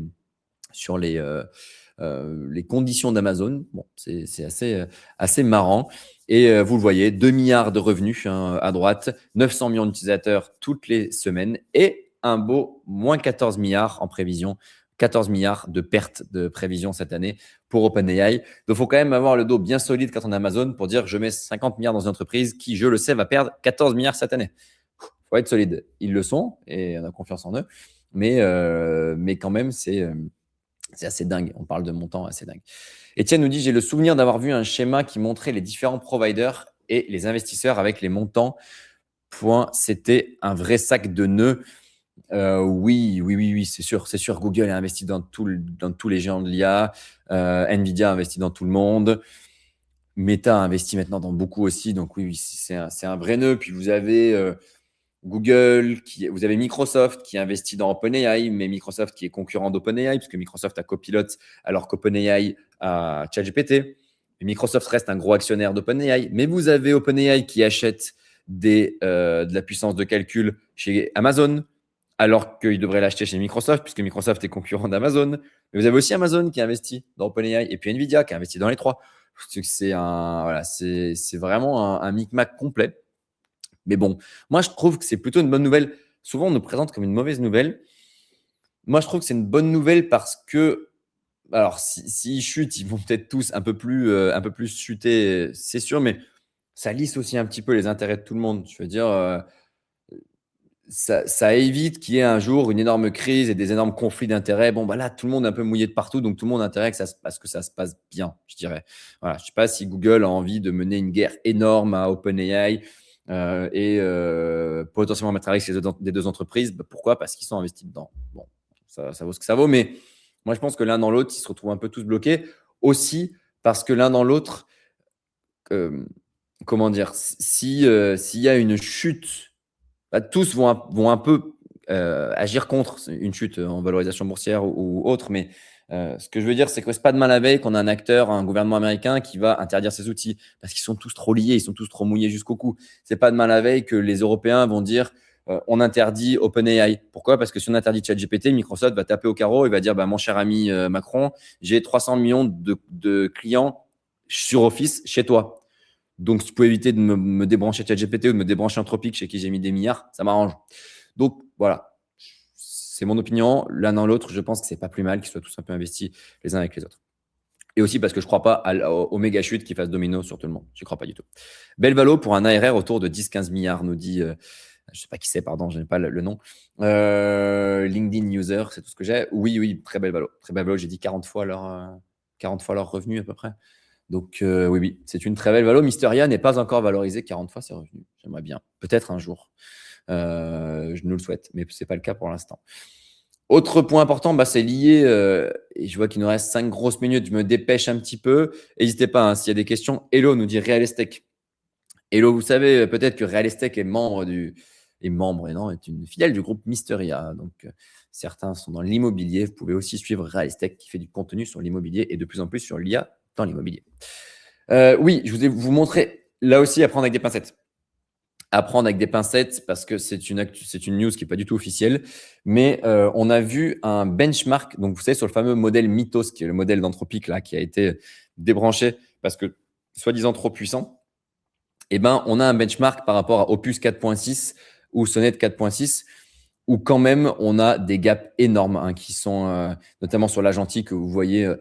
conditions d'Amazon, bon, c'est assez marrant. Et vous le voyez, 2 milliards de revenus à droite, 900 millions d'utilisateurs toutes les semaines et un beau moins 14 milliards en prévision. 14 milliards de pertes de prévision cette année pour OpenAI. Donc, il faut quand même avoir le dos bien solide quand on est Amazon pour dire je mets 50 milliards dans une entreprise qui, je le sais, va perdre 14 milliards cette année. Il faut être solide. Ils le sont et on a confiance en eux. Mais quand même, c'est assez dingue. On parle de montants assez dingue. Étienne nous dit j'ai le souvenir d'avoir vu un schéma qui montrait les différents providers et les investisseurs avec les montants. C'était un vrai sac de nœuds. Oui, c'est sûr. Google a investi dans tous les géants de l'IA. Nvidia a investi dans tout le monde. Meta a investi maintenant dans beaucoup aussi. Donc oui, c'est un vrai nœud. Puis vous avez Google, vous avez Microsoft qui investit dans OpenAI, mais Microsoft qui est concurrent d'OpenAI, puisque Microsoft a Copilot, alors qu'OpenAI a ChatGPT. Et Microsoft reste un gros actionnaire d'OpenAI. Mais vous avez OpenAI qui achète de la puissance de calcul chez Amazon, alors qu'il devrait l'acheter chez Microsoft, puisque Microsoft est concurrent d'Amazon. Mais vous avez aussi Amazon qui investit dans OpenAI, et puis Nvidia qui investit dans les trois. C'est vraiment un micmac complet. Mais bon, moi, je trouve que c'est plutôt une bonne nouvelle. Souvent, on nous présente comme une mauvaise nouvelle. Moi, je trouve que c'est une bonne nouvelle parce que, alors, s'ils chutent, ils vont peut-être tous un peu plus chuter, c'est sûr, mais ça lisse aussi un petit peu les intérêts de tout le monde. Je veux dire, ça évite qu'il y ait un jour une énorme crise et des énormes conflits d'intérêts. Bon, là, tout le monde est un peu mouillé de partout, donc tout le monde a intérêt à ce que ça se passe bien, je dirais. Voilà, je ne sais pas si Google a envie de mener une guerre énorme à OpenAI et potentiellement mettre à risque les deux entreprises. Pourquoi? Parce qu'ils sont investis dedans. Bon, ça vaut ce que ça vaut, mais moi, je pense que l'un dans l'autre, ils se retrouvent un peu tous bloqués. Aussi parce que l'un dans l'autre, comment dire, s'il y a une chute, tous vont un peu agir contre une chute en valorisation boursière ou autre. Mais ce que je veux dire, c'est que c'est pas demain la veille qu'on a un acteur, un gouvernement américain qui va interdire ces outils parce qu'ils sont tous trop liés, ils sont tous trop mouillés jusqu'au cou. C'est pas demain la veille que les Européens vont dire on interdit OpenAI. Pourquoi? Parce que si on interdit ChatGPT, Microsoft va taper au carreau et va dire mon cher ami Macron, j'ai 300 millions de clients sur Office chez toi. Donc, si tu peux éviter de me débrancher ChatGPT ou de me débrancher Anthropic chez qui j'ai mis des milliards, ça m'arrange. Donc, voilà. C'est mon opinion. L'un dans l'autre, je pense que c'est pas plus mal qu'ils soient tous un peu investis les uns avec les autres. Et aussi parce que je ne crois pas aux méga chutes qui fassent domino sur tout le monde. Je ne crois pas du tout. Belle valo pour un ARR autour de 10-15 milliards, nous dit, je ne sais pas qui c'est, pardon, je n'ai pas le nom. LinkedIn user, c'est tout ce que j'ai. Oui, très belle valo. Très belle valo, j'ai dit 40 fois leur revenu à peu près. Donc, oui, c'est une très belle valo. Mysteria n'est pas encore valorisé 40 fois ses revenus. J'aimerais bien. Peut-être un jour. Je nous le souhaite, mais ce n'est pas le cas pour l'instant. Autre point important, c'est lié, et je vois qu'il nous reste 5 grosses minutes, je me dépêche un petit peu. N'hésitez pas, s'il y a des questions. Hello nous dit Realestech. Hello, vous savez peut-être que Realestech est une filiale du groupe Mysteria. Donc, certains sont dans l'immobilier. Vous pouvez aussi suivre Realestech qui fait du contenu sur l'immobilier et de plus en plus sur l'IA dans l'immobilier. Oui, je vous ai vous montrer là aussi à prendre avec des pincettes. Apprendre avec des pincettes parce que c'est une news qui n'est pas du tout officielle. Mais on a vu un benchmark, donc vous savez, sur le fameux modèle Mythos, qui est le modèle d'Anthropic là, qui a été débranché parce que soi-disant trop puissant. On a un benchmark par rapport à Opus 4.6 ou Sonnet 4.6 où quand même on a des gaps énormes qui sont notamment sur l'agentique que vous voyez,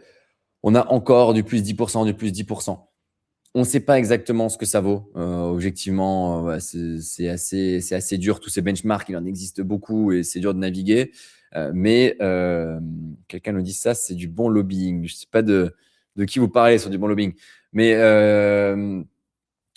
on a encore du plus 10%, du plus 10%. On ne sait pas exactement ce que ça vaut. Objectivement, c'est assez dur. Tous ces benchmarks, il en existe beaucoup et c'est dur de naviguer. Mais quelqu'un nous dit ça, c'est du bon lobbying. Je ne sais pas de qui vous parlez sur du bon lobbying. Mais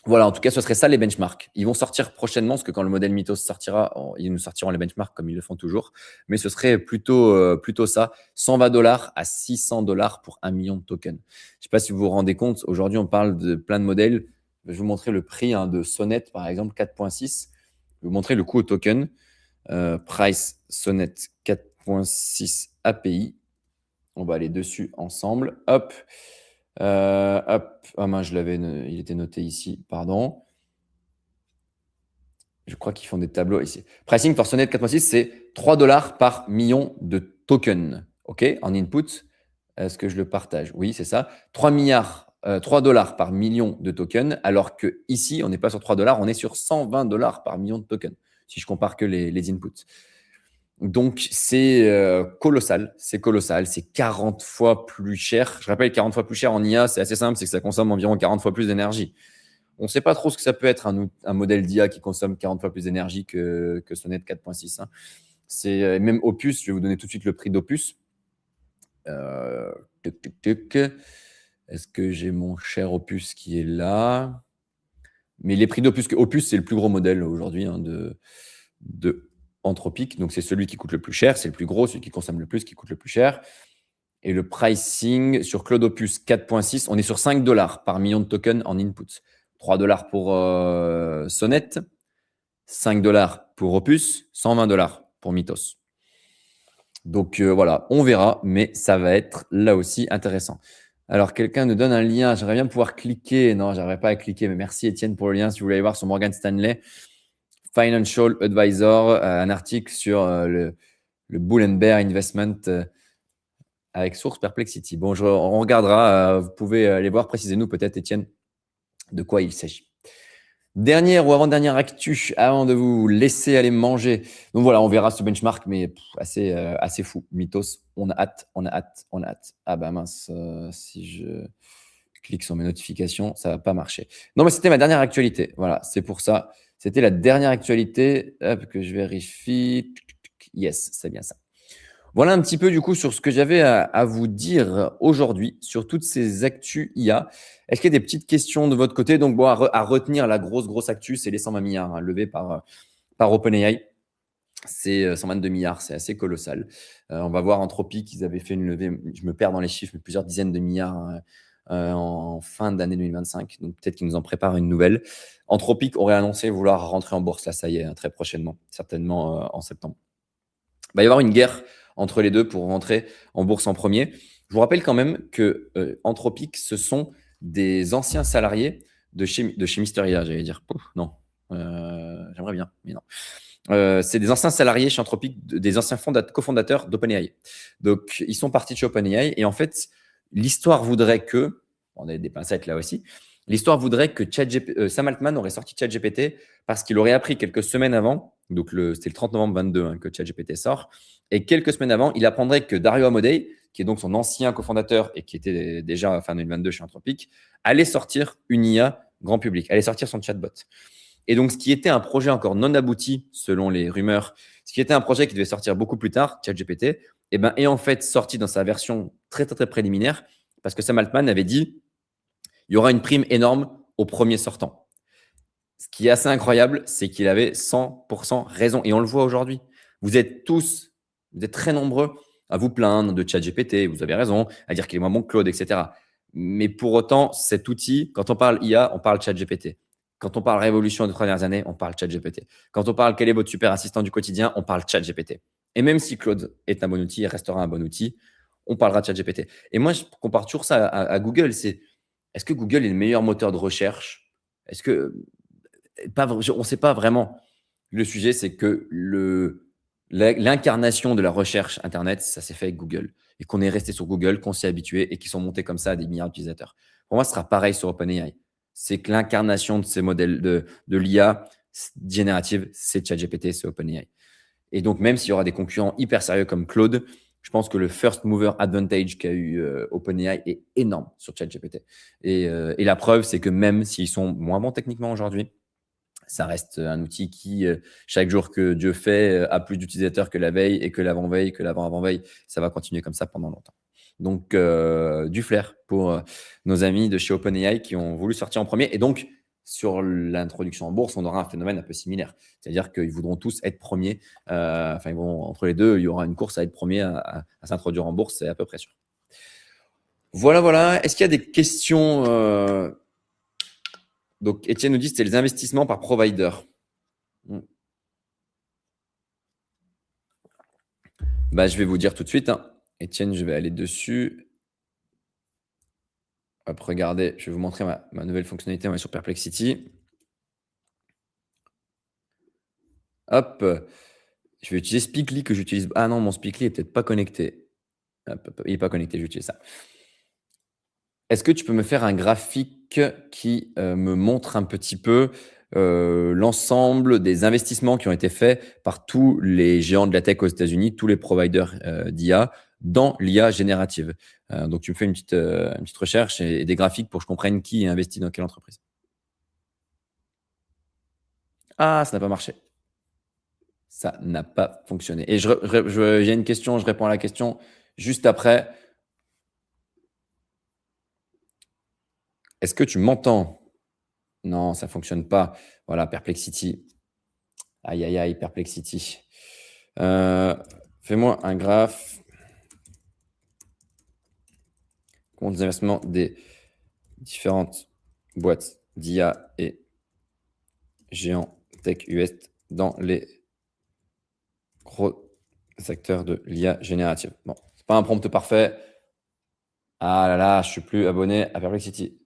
voilà, en tout cas, ce serait ça les benchmarks. Ils vont sortir prochainement, parce que quand le modèle Mythos sortira, ils nous sortiront les benchmarks comme ils le font toujours. Mais ce serait plutôt ça, $120 à $600 pour 1 million de tokens. Je ne sais pas si vous vous rendez compte, aujourd'hui, on parle de plein de modèles. Je vais vous montrer le prix de Sonnet, par exemple, 4.6. Je vais vous montrer le coût au token. Price Sonnet 4.6 API. On va aller dessus ensemble. Hop. Il était noté ici, pardon. Je crois qu'ils font des tableaux ici. Pricing for Sonnet 4.6, c'est $3 par million de tokens. OK, en input. Est-ce que je le partage? Oui, c'est ça. $3 par million de tokens, alors que ici, on n'est pas sur $3, on est sur $120 par million de tokens, si je compare que les inputs. Donc, c'est colossal, c'est 40 fois plus cher. Je rappelle, 40 fois plus cher en IA, c'est assez simple, c'est que ça consomme environ 40 fois plus d'énergie. On ne sait pas trop ce que ça peut être un modèle d'IA qui consomme 40 fois plus d'énergie que Sonnet 4.6. C'est même Opus, je vais vous donner tout de suite le prix d'Opus. Est-ce que j'ai mon cher Opus qui est là? Mais les prix d'Opus, Opus, c'est le plus gros modèle aujourd'hui de Anthropic, donc c'est celui qui coûte le plus cher, c'est le plus gros, celui qui consomme le plus, qui coûte le plus cher. Et le pricing sur Claude Opus 4.6, on est sur $5 par million de tokens en input. $3 pour Sonnet, $5 pour Opus, $120 pour Mythos. Donc voilà, on verra, mais ça va être là aussi intéressant. Alors, quelqu'un nous donne un lien. J'aimerais bien pouvoir cliquer. Non, je n'arriverai pas à cliquer, mais merci Étienne pour le lien. Si vous voulez aller voir sur Morgan Stanley, Financial Advisor, un article sur le Bull and Bear Investment avec source Perplexity. Bon, on regardera. Vous pouvez aller voir. Précisez-nous peut-être, Étienne, de quoi il s'agit. Dernière ou avant-dernière actu, avant de vous laisser aller manger. Donc voilà, on verra ce benchmark, mais assez fou. Mythos, on a hâte. Ah bah mince, si je clique sur mes notifications, ça va pas marcher. Non, mais c'était ma dernière actualité. Voilà, c'est pour ça. C'était la dernière actualité. Hop, que je vérifie. Yes, c'est bien ça. Voilà un petit peu du coup sur ce que j'avais à vous dire aujourd'hui sur toutes ces actus IA. Est-ce qu'il y a des petites questions de votre côté? Donc bon, à retenir, la grosse actu, c'est les 120 milliards levés par OpenAI. C'est 122 milliards, c'est assez colossal. On va voir Anthropic, ils avaient fait une levée, je me perds dans les chiffres, mais plusieurs dizaines de milliards en fin d'année 2025. Donc peut-être qu'ils nous en préparent une nouvelle. Anthropic aurait annoncé vouloir rentrer en bourse, là ça y est, très prochainement, certainement en septembre. va y avoir une guerre entre les deux pour rentrer en bourse en premier. Je vous rappelle quand même que Anthropic, ce sont des anciens salariés de chez Mister IA, j'allais dire. Pouf, non, j'aimerais bien, mais non. C'est des anciens salariés chez Anthropic, des anciens cofondateurs d'OpenAI. Donc, ils sont partis de chez OpenAI et en fait, l'histoire voudrait que, on a des pincettes là aussi, l'histoire voudrait que Sam Altman aurait sorti ChatGPT parce qu'il aurait appris quelques semaines avant, donc c'était le 30 novembre 22 que ChatGPT sort, et quelques semaines avant, il apprendrait que Dario Amodei, qui est donc son ancien cofondateur et qui était déjà fin 2022 chez Anthropic, allait sortir une IA grand public, allait sortir son chatbot. Et donc, ce qui était un projet encore non abouti, selon les rumeurs, ce qui était un projet qui devait sortir beaucoup plus tard, ChatGPT, est en fait sorti dans sa version très, très, très préliminaire, parce que Sam Altman avait dit il y aura une prime énorme au premier sortant. Ce qui est assez incroyable, c'est qu'il avait 100% raison. Et on le voit aujourd'hui. Vous êtes très nombreux à vous plaindre de ChatGPT, vous avez raison, à dire qu'il est moins bon que Claude, etc. Mais pour autant, cet outil, quand on parle IA, on parle ChatGPT. Quand on parle révolution des 3 dernières années, on parle ChatGPT. Quand on parle quel est votre super assistant du quotidien, on parle ChatGPT. Et même si Claude est un bon outil et restera un bon outil, on parlera de ChatGPT. Et moi, je compare toujours ça à Google. Est-ce que Google est le meilleur moteur de recherche? Est-ce que on ne sait pas vraiment. Le sujet, c'est que l'incarnation de la recherche Internet, ça s'est fait avec Google. Et qu'on est resté sur Google, qu'on s'y est habitué et qu'ils sont montés comme ça à des milliards d'utilisateurs. Pour moi, ce sera pareil sur OpenAI. C'est que l'incarnation de ces modèles de l'IA générative, c'est ChatGPT, c'est OpenAI. Et donc, même s'il y aura des concurrents hyper sérieux comme Claude, je pense que le first mover advantage qu'a eu OpenAI est énorme sur ChatGPT. Et la preuve, c'est que même s'ils sont moins bons techniquement aujourd'hui, ça reste un outil qui, chaque jour que Dieu fait, a plus d'utilisateurs que la veille et que l'avant-veille, que l'avant-avant-veille. Ça va continuer comme ça pendant longtemps. Donc, du flair pour nos amis de chez OpenAI qui ont voulu sortir en premier. Et donc, sur l'introduction en bourse, on aura un phénomène un peu similaire. C'est-à-dire qu'ils voudront tous être premiers. Entre les deux, il y aura une course à être premier à s'introduire en bourse, c'est à peu près sûr. Voilà. Est-ce qu'il y a des questions Donc, Étienne nous dit que c'était les investissements par provider. Je vais vous dire tout de suite. Étienne, je vais aller dessus. Hop, regardez, je vais vous montrer ma nouvelle fonctionnalité. On est sur Perplexity. Hop, je vais utiliser Speakly que j'utilise. Ah non, mon Speakly n'est peut-être pas connecté. Hop, il n'est pas connecté, j'utilise ça. Est-ce que tu peux me faire un graphique qui me montre un petit peu l'ensemble des investissements qui ont été faits par tous les géants de la tech aux États-Unis, tous les providers d'IA dans l'IA générative? Donc, tu me fais une petite recherche et des graphiques pour que je comprenne qui investit dans quelle entreprise. Ah, ça n'a pas marché. Ça n'a pas fonctionné. Et j'ai une question, je réponds à la question juste après. Est-ce que tu m'entends? Non, ça ne fonctionne pas. Voilà, Perplexity. Aïe, Perplexity. Fais-moi un graphe. Compte des investissements des différentes boîtes d'IA et géants tech US dans les gros secteurs de l'IA générative. Bon, ce n'est pas un prompt parfait. Ah là là, je ne suis plus abonné à Perplexity.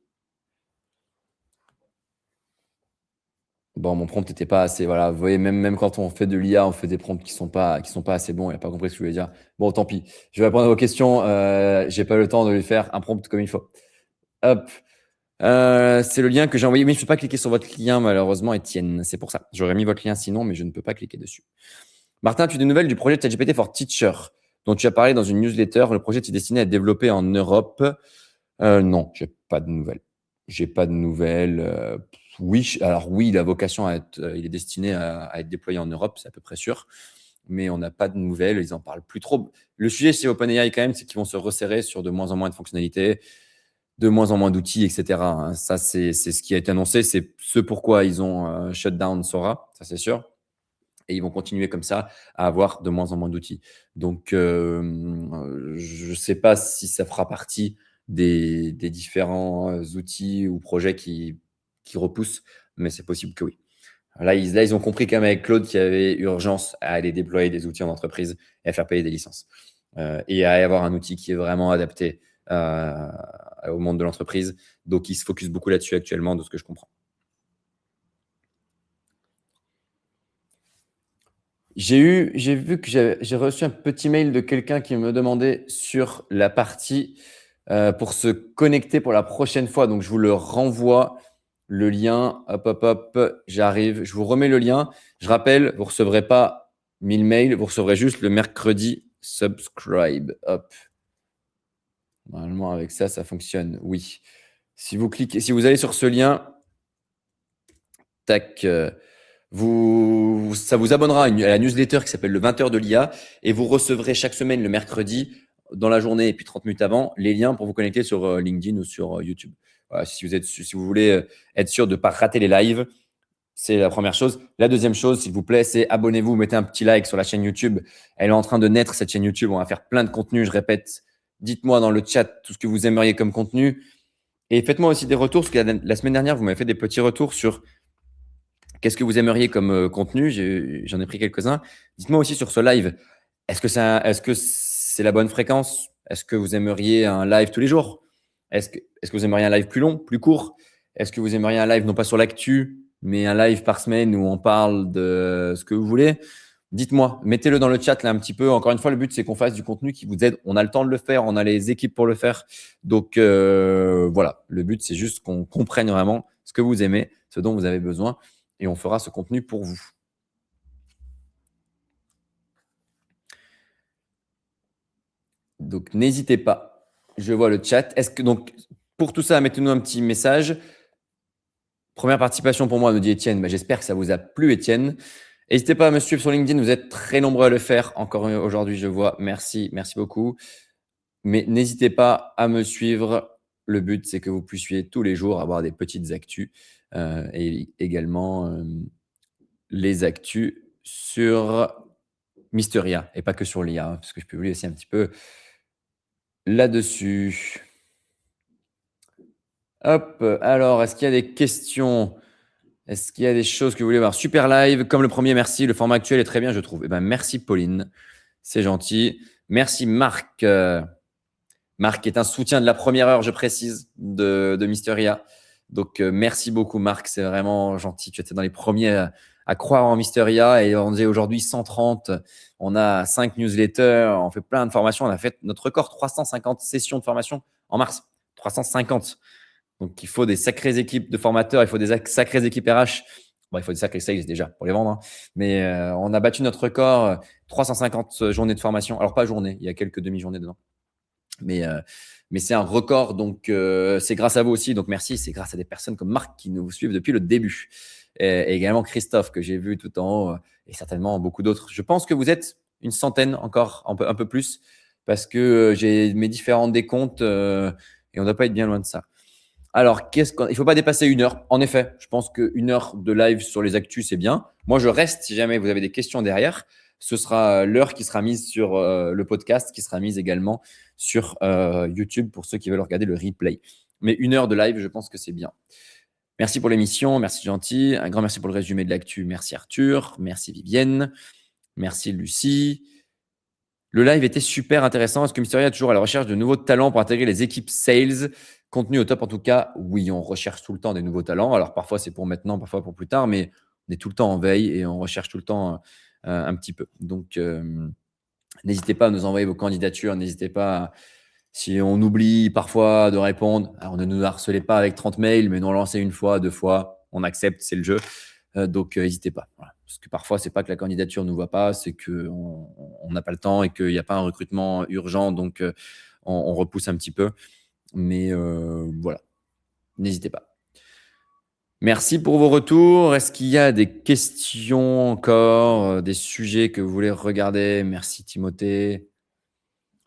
Bon, mon prompt n'était pas assez. Voilà, vous voyez, même quand on fait de l'IA, on fait des prompts qui sont pas assez bons. Il n'a pas compris ce que je voulais dire. Bon, tant pis. Je vais répondre à vos questions. J'ai pas le temps de lui faire un prompt comme il faut. Hop. C'est le lien que j'ai envoyé. Mais je ne peux pas cliquer sur votre lien, malheureusement, Étienne. C'est pour ça. J'aurais mis votre lien sinon, mais je ne peux pas cliquer dessus. Martin, tu as des nouvelles du projet de ChatGPT for Teacher dont tu as parlé dans une newsletter. Le projet est destiné à être développé en Europe. Non, j'ai pas de nouvelles. Oui, il a vocation à être, il est destiné à être déployé en Europe, c'est à peu près sûr. Mais on n'a pas de nouvelles, ils en parlent plus trop. Le sujet chez OpenAI quand même, c'est qu'ils vont se resserrer sur de moins en moins de fonctionnalités, de moins en moins d'outils, etc. Ça, c'est ce qui a été annoncé. C'est ce pourquoi ils ont shut down Sora, ça c'est sûr. Et ils vont continuer comme ça à avoir de moins en moins d'outils. Donc, je ne sais pas si ça fera partie des différents outils ou projets qui repoussent, mais c'est possible que oui. Là, ils ont compris quand même avec Claude qu'il y avait urgence à aller déployer des outils en entreprise et à faire payer des licences. Et à avoir un outil qui est vraiment adapté au monde de l'entreprise. Donc, ils se focus beaucoup là-dessus actuellement, de ce que je comprends. J'ai vu que j'ai reçu un petit mail de quelqu'un qui me demandait sur la partie pour se connecter pour la prochaine fois. Donc, je vous le renvoie, le lien. Hop, hop, hop, j'arrive. Je vous remets le lien. Je rappelle, vous ne recevrez pas 1000 mails, vous recevrez juste le mercredi subscribe. Hop. Normalement, avec ça, ça fonctionne. Oui. Si vous cliquez, si vous allez sur ce lien, tac, ça vous abonnera à la newsletter qui s'appelle le 20h de l'IA et vous recevrez chaque semaine le mercredi dans la journée et puis 30 minutes avant les liens pour vous connecter sur LinkedIn ou sur YouTube. Voilà, si vous voulez être sûr de ne pas rater les lives, c'est la première chose. La deuxième chose, s'il vous plaît, c'est abonnez-vous, mettez un petit like sur la chaîne YouTube. Elle est en train de naître, cette chaîne YouTube. On va faire plein de contenu. Je répète, dites-moi dans le chat tout ce que vous aimeriez comme contenu. Et faites-moi aussi des retours, parce que la semaine dernière, vous m'avez fait des petits retours sur qu'est-ce que vous aimeriez comme contenu. J'en ai pris quelques-uns. Dites-moi aussi sur ce live, est-ce que c'est la bonne fréquence? Est-ce que vous aimeriez un live tous les jours? Est-ce que vous aimeriez un live plus long, plus court? Est-ce que vous aimeriez un live non pas sur l'actu, mais un live par semaine où on parle de ce que vous voulez? Dites-moi, mettez-le dans le chat là un petit peu. Encore une fois, le but, c'est qu'on fasse du contenu qui vous aide. On a le temps de le faire, on a les équipes pour le faire. Donc voilà, le but, c'est juste qu'on comprenne vraiment ce que vous aimez, ce dont vous avez besoin, et on fera ce contenu pour vous. Donc n'hésitez pas. Je vois le chat. Donc pour tout ça, mettez-nous un petit message. Première participation pour moi, nous dit Étienne. J'espère que ça vous a plu, Étienne. N'hésitez pas à me suivre sur LinkedIn. Vous êtes très nombreux à le faire. Encore aujourd'hui, je vois. Merci beaucoup. Mais n'hésitez pas à me suivre. Le but, c'est que vous puissiez tous les jours avoir des petites actus et également les actus sur Mysteria et pas que sur l'IA, parce que je publie aussi un petit peu là-dessus. Hop, alors, est-ce qu'il y a des questions? Est-ce qu'il y a des choses que vous voulez voir? Super live, comme le premier, merci. Le format actuel est très bien, je trouve. Merci Pauline, c'est gentil. Merci Marc. Marc est un soutien de la première heure, je précise, de Mysteria. Donc, merci beaucoup Marc, c'est vraiment gentil. Tu étais dans les premiers à croire en Mysteria et on est aujourd'hui 130. On a 5 newsletters, on fait plein de formations. On a fait notre record, 350 sessions de formation en mars. 350. Donc, il faut des sacrées équipes de formateurs, il faut des sacrées équipes RH. Bon, il faut des sacrés sales déjà pour les vendre. Mais on a battu notre record, 350 journées de formation. Alors, pas journée, il y a quelques demi-journées dedans. Mais c'est un record, donc c'est grâce à vous aussi. Donc, merci. C'est grâce à des personnes comme Marc qui nous suivent depuis le début. Et également Christophe, que j'ai vu tout en haut, et certainement beaucoup d'autres. Je pense que vous êtes une centaine encore, un peu plus, parce que j'ai mes différents décomptes et on ne doit pas être bien loin de ça. Alors, il ne faut pas dépasser 1 heure. En effet, je pense qu'1 heure de live sur les actus, c'est bien. Moi, je reste si jamais vous avez des questions derrière. Ce sera l'heure qui sera mise sur le podcast, qui sera mise également sur YouTube pour ceux qui veulent regarder le replay. Mais 1 heure de live, je pense que c'est bien. Merci pour l'émission, merci gentil. Un grand merci pour le résumé de l'actu. Merci Arthur, merci Vivienne, merci Lucie. Le live était super intéressant. Est-ce que Mysteria est toujours à la recherche de nouveaux talents pour intégrer les équipes sales? Contenu au top en tout cas. Oui, on recherche tout le temps des nouveaux talents. Alors parfois c'est pour maintenant, parfois pour plus tard, mais on est tout le temps en veille et on recherche tout le temps un petit peu. Donc n'hésitez pas à nous envoyer vos candidatures. N'hésitez pas, si on oublie parfois de répondre, alors ne nous harcelez pas avec 30 mails, mais nous lancer 1 fois, 2 fois, on accepte, c'est le jeu. Donc n'hésitez pas. Voilà. Parce que parfois, c'est pas que la candidature ne nous va pas, c'est qu'on n'a pas le temps et qu'il n'y a pas un recrutement urgent, donc on repousse un petit peu. Mais voilà, n'hésitez pas. Merci pour vos retours. Est-ce qu'il y a des questions encore, des sujets que vous voulez regarder? Merci Timothée.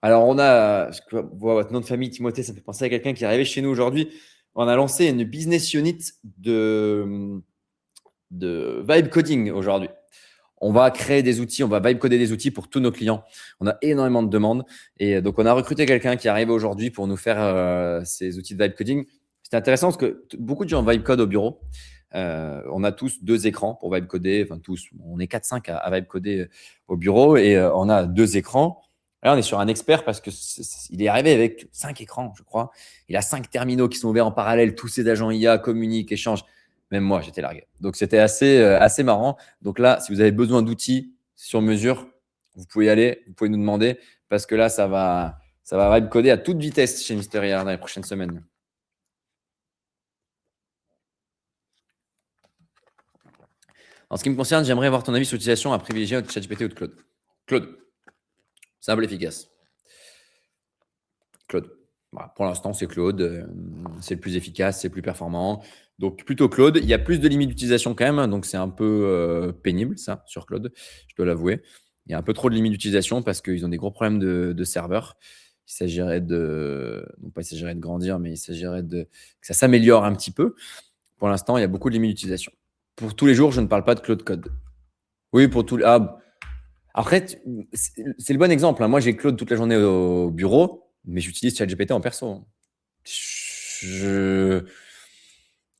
Alors, je vois votre nom de famille, Timothée, ça me fait penser à quelqu'un qui est arrivé chez nous aujourd'hui. On a lancé une business unit de vibe coding aujourd'hui. On va créer des outils, on va vibe coder des outils pour tous nos clients. On a énormément de demandes. Et donc, on a recruté quelqu'un qui est arrivé aujourd'hui pour nous faire ces outils de vibe coding. C'était intéressant parce que beaucoup de gens vibe code au bureau. On a tous 2 écrans pour vibe coder. Enfin, tous. On est 4-5 à vibe coder au bureau et on a 2 écrans. Là, on est sur un expert parce qu'il est arrivé avec 5 écrans, je crois. Il a 5 terminaux qui sont ouverts en parallèle. Tous ses agents IA communiquent, échangent. Même moi, j'étais largué. Donc, c'était assez marrant. Donc là, si vous avez besoin d'outils sur mesure, vous pouvez y aller. Vous pouvez nous demander parce que là, ça va vibe coder à toute vitesse chez Mystery dans les prochaines semaines. En ce qui me concerne, j'aimerais avoir ton avis sur l'utilisation à privilégier de ChatGPT ou de Claude. Claude. Simple, efficace. Claude. Voilà, pour l'instant, c'est Claude. C'est le plus efficace, c'est le plus performant. Donc, plutôt Claude. Il y a plus de limites d'utilisation quand même. Donc, c'est un peu pénible, ça, sur Claude. Je dois l'avouer. Il y a un peu trop de limites d'utilisation parce qu'ils ont des gros problèmes de serveurs. Il s'agirait non pas il s'agirait de grandir, mais il s'agirait que ça s'améliore un petit peu. Pour l'instant, il y a beaucoup de limites d'utilisation. Pour tous les jours, je ne parle pas de Claude Code. Oui, pour tout. Après, c'est le bon exemple. Moi, j'ai Claude toute la journée au bureau, mais j'utilise ChatGPT en perso. Il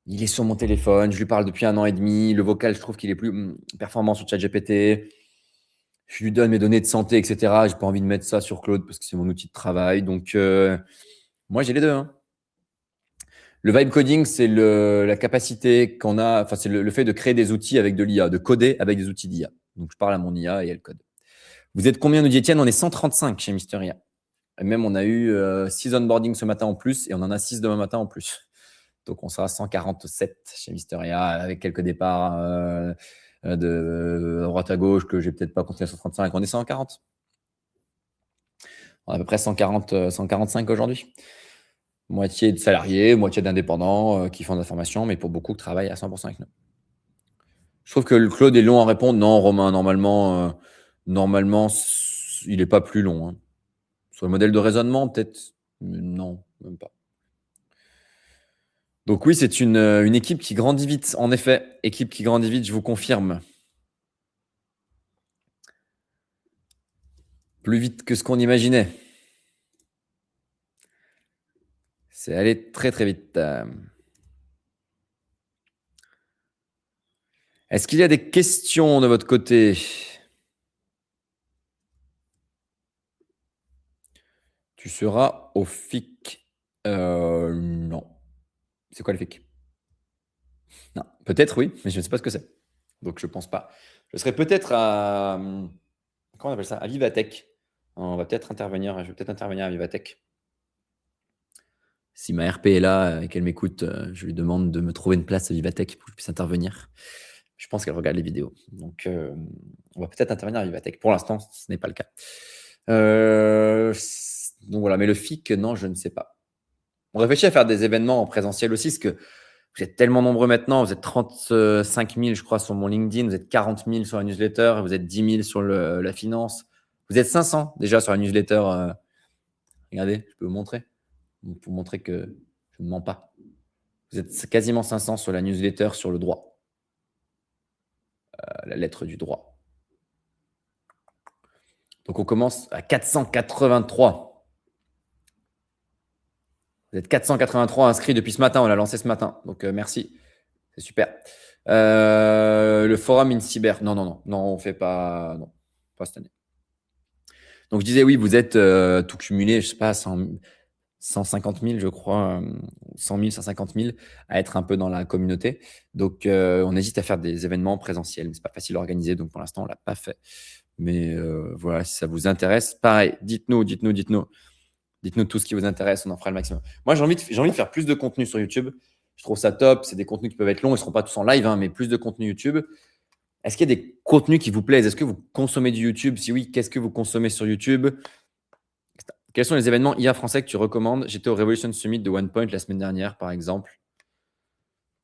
est sur mon téléphone, je lui parle depuis 1 an et demi. Le vocal, je trouve qu'il est plus performant sur ChatGPT. Je lui donne mes données de santé, etc. J'ai pas envie de mettre ça sur Claude parce que c'est mon outil de travail. Donc, moi, j'ai les deux. Le vibe coding, c'est la capacité qu'on a, enfin, c'est le fait de créer des outils avec de l'IA, de coder avec des outils d'IA. Donc, je parle à mon IA et elle code. Vous êtes combien, nous dit Étienne? On est 135 chez Mystery IA. Et même, on a eu 6 onboarding ce matin en plus et on en a 6 demain matin en plus. Donc, on sera 147 chez Mystery IA avec quelques départs de droite à gauche que j'ai peut-être pas compté à 135. On est 140. On a à peu près 145 aujourd'hui. Moitié de salariés, moitié d'indépendants qui font de la formation, mais pour beaucoup qui travaillent à 100% avec nous. Je trouve que le Claude est long à répondre. Non, Romain, normalement, il n'est pas plus long. Sur le modèle de raisonnement, peut-être. Non, même pas. Donc oui, c'est une équipe qui grandit vite. En effet, équipe qui grandit vite, je vous confirme. Plus vite que ce qu'on imaginait. C'est allé très, très vite. Est-ce qu'il y a des questions de votre côté? Tu seras au FIC. Non. C'est quoi le FIC? Non. Peut-être oui, mais je ne sais pas ce que c'est. Donc je ne pense pas. Je serai peut-être à... Comment on appelle ça? À Vivatech. On va peut-être intervenir. Je vais peut-être intervenir à Vivatech. Si ma RP est là et qu'elle m'écoute, je lui demande de me trouver une place à Vivatech pour que je puisse intervenir. Je pense qu'elle regarde les vidéos. Donc, on va peut-être intervenir à Vivatech. Pour l'instant, ce n'est pas le cas. Donc voilà, mais le FIC, non, je ne sais pas. On réfléchit à faire des événements en présentiel aussi, parce que vous êtes tellement nombreux maintenant. Vous êtes 35 000, je crois, sur mon LinkedIn. Vous êtes 40 000 sur la newsletter. Vous êtes 10 000 sur la finance. Vous êtes 500 déjà sur la newsletter. Regardez, je peux vous montrer. Pour montrer que je ne mens pas. Vous êtes quasiment 500 sur la newsletter sur le droit. La lettre du droit. Donc, on commence à 483. Vous êtes 483 inscrits depuis ce matin. On l'a lancé ce matin. Donc, merci. C'est super. Le forum InCyber. Non, on ne fait pas. Non, pas cette année. Donc, je disais, oui, vous êtes tout cumulé, je ne sais pas, 150 000, je crois, 100 000, 150 000 à être un peu dans la communauté. Donc, on hésite à faire des événements présentiels. Mais ce n'est pas facile à organiser. Donc, pour l'instant, on ne l'a pas fait. Mais voilà, si ça vous intéresse, pareil, dites-nous. Dites-nous tout ce qui vous intéresse. On en fera le maximum. Moi, j'ai envie de faire plus de contenu sur YouTube. Je trouve ça top. C'est des contenus qui peuvent être longs. Ils ne seront pas tous en live, mais plus de contenu YouTube. Est-ce qu'il y a des contenus qui vous plaisent? Est-ce que vous consommez du YouTube? Si oui, qu'est-ce que vous consommez sur YouTube? Quels sont les événements IA français que tu recommandes? J'étais au Revolution Summit de OnePoint la semaine dernière, par exemple.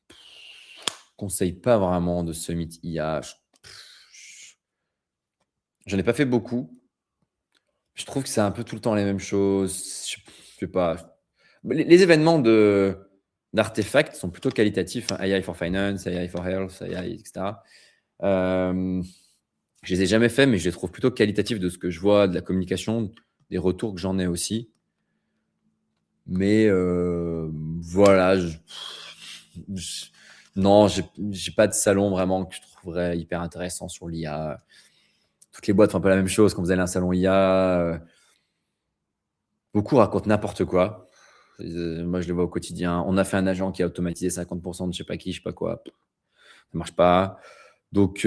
Je ne conseille pas vraiment de Summit IA. J'en ai pas fait beaucoup. Je trouve que c'est un peu tout le temps les mêmes choses. Je sais pas. Les événements d'artefacts sont plutôt qualitatifs. AI for Finance, AI for Health, AI, etc. Je les ai jamais faits, mais je les trouve plutôt qualitatifs de ce que je vois, de la communication, des retours que j'en ai aussi. Mais voilà, Non, j'ai pas de salon vraiment que je trouverais hyper intéressant sur l'IA. Toutes les boîtes font un peu la même chose. Quand vous allez à un salon IA, beaucoup racontent n'importe quoi. Moi, je le vois au quotidien. On a fait un agent qui a automatisé 50% de je sais pas qui, je sais pas quoi. Ça marche pas. Donc,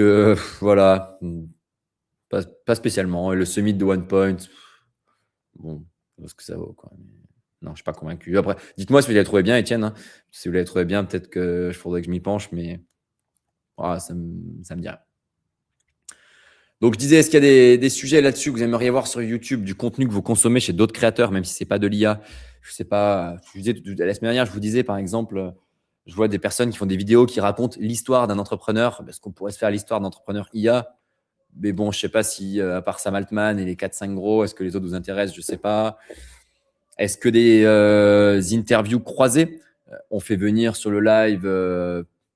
voilà. Pas spécialement. Et le summit de OnePoint, bon, ce que ça vaut, quoi. Mais non, je suis pas convaincu. Après, dites-moi si vous l'avez trouvé bien, Étienne, hein. Si vous l'avez trouvé bien, peut-être que je faudrait que je m'y penche, mais ça me dit rien. Donc, je disais, est-ce qu'il y a des sujets là-dessus que vous aimeriez voir sur YouTube, du contenu que vous consommez chez d'autres créateurs, même si c'est pas de l'IA? Je sais pas. Je vous disais, la semaine dernière, je vous disais, par exemple, je vois des personnes qui font des vidéos qui racontent l'histoire d'un entrepreneur. Est-ce qu'on pourrait se faire l'histoire d'un entrepreneur IA? Mais bon, je sais pas si, à part Sam Altman et les 4-5 gros, est-ce que les autres vous intéressent? Je sais pas. Est-ce que des interviews croisées? On fait venir sur le live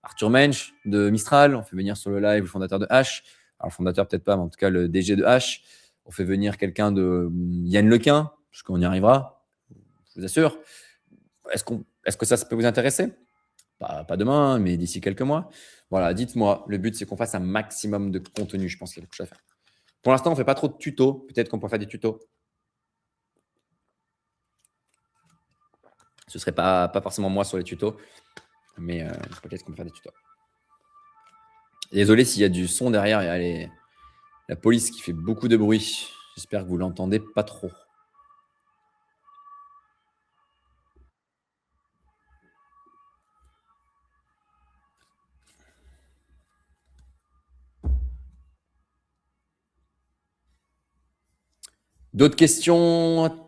Arthur Mensch de Mistral, on fait venir sur le live le fondateur de H. Alors, le fondateur, peut-être pas, mais en tout cas, le DG de H. On fait venir quelqu'un de Yann Lequin, parce qu'on y arrivera, je vous assure. Est-ce que ça peut vous intéresser? Pas demain, mais d'ici quelques mois. Voilà, dites-moi. Le but, c'est qu'on fasse un maximum de contenu. Je pense qu'il y a beaucoup de choses à faire. Pour l'instant, on ne fait pas trop de tutos. Peut-être qu'on peut faire des tutos. Ce ne serait pas forcément moi sur les tutos, mais peut-être qu'on peut faire des tutos. Désolé s'il y a du son derrière. Il y a la police qui fait beaucoup de bruit. J'espère que vous l'entendez pas trop. D'autres questions?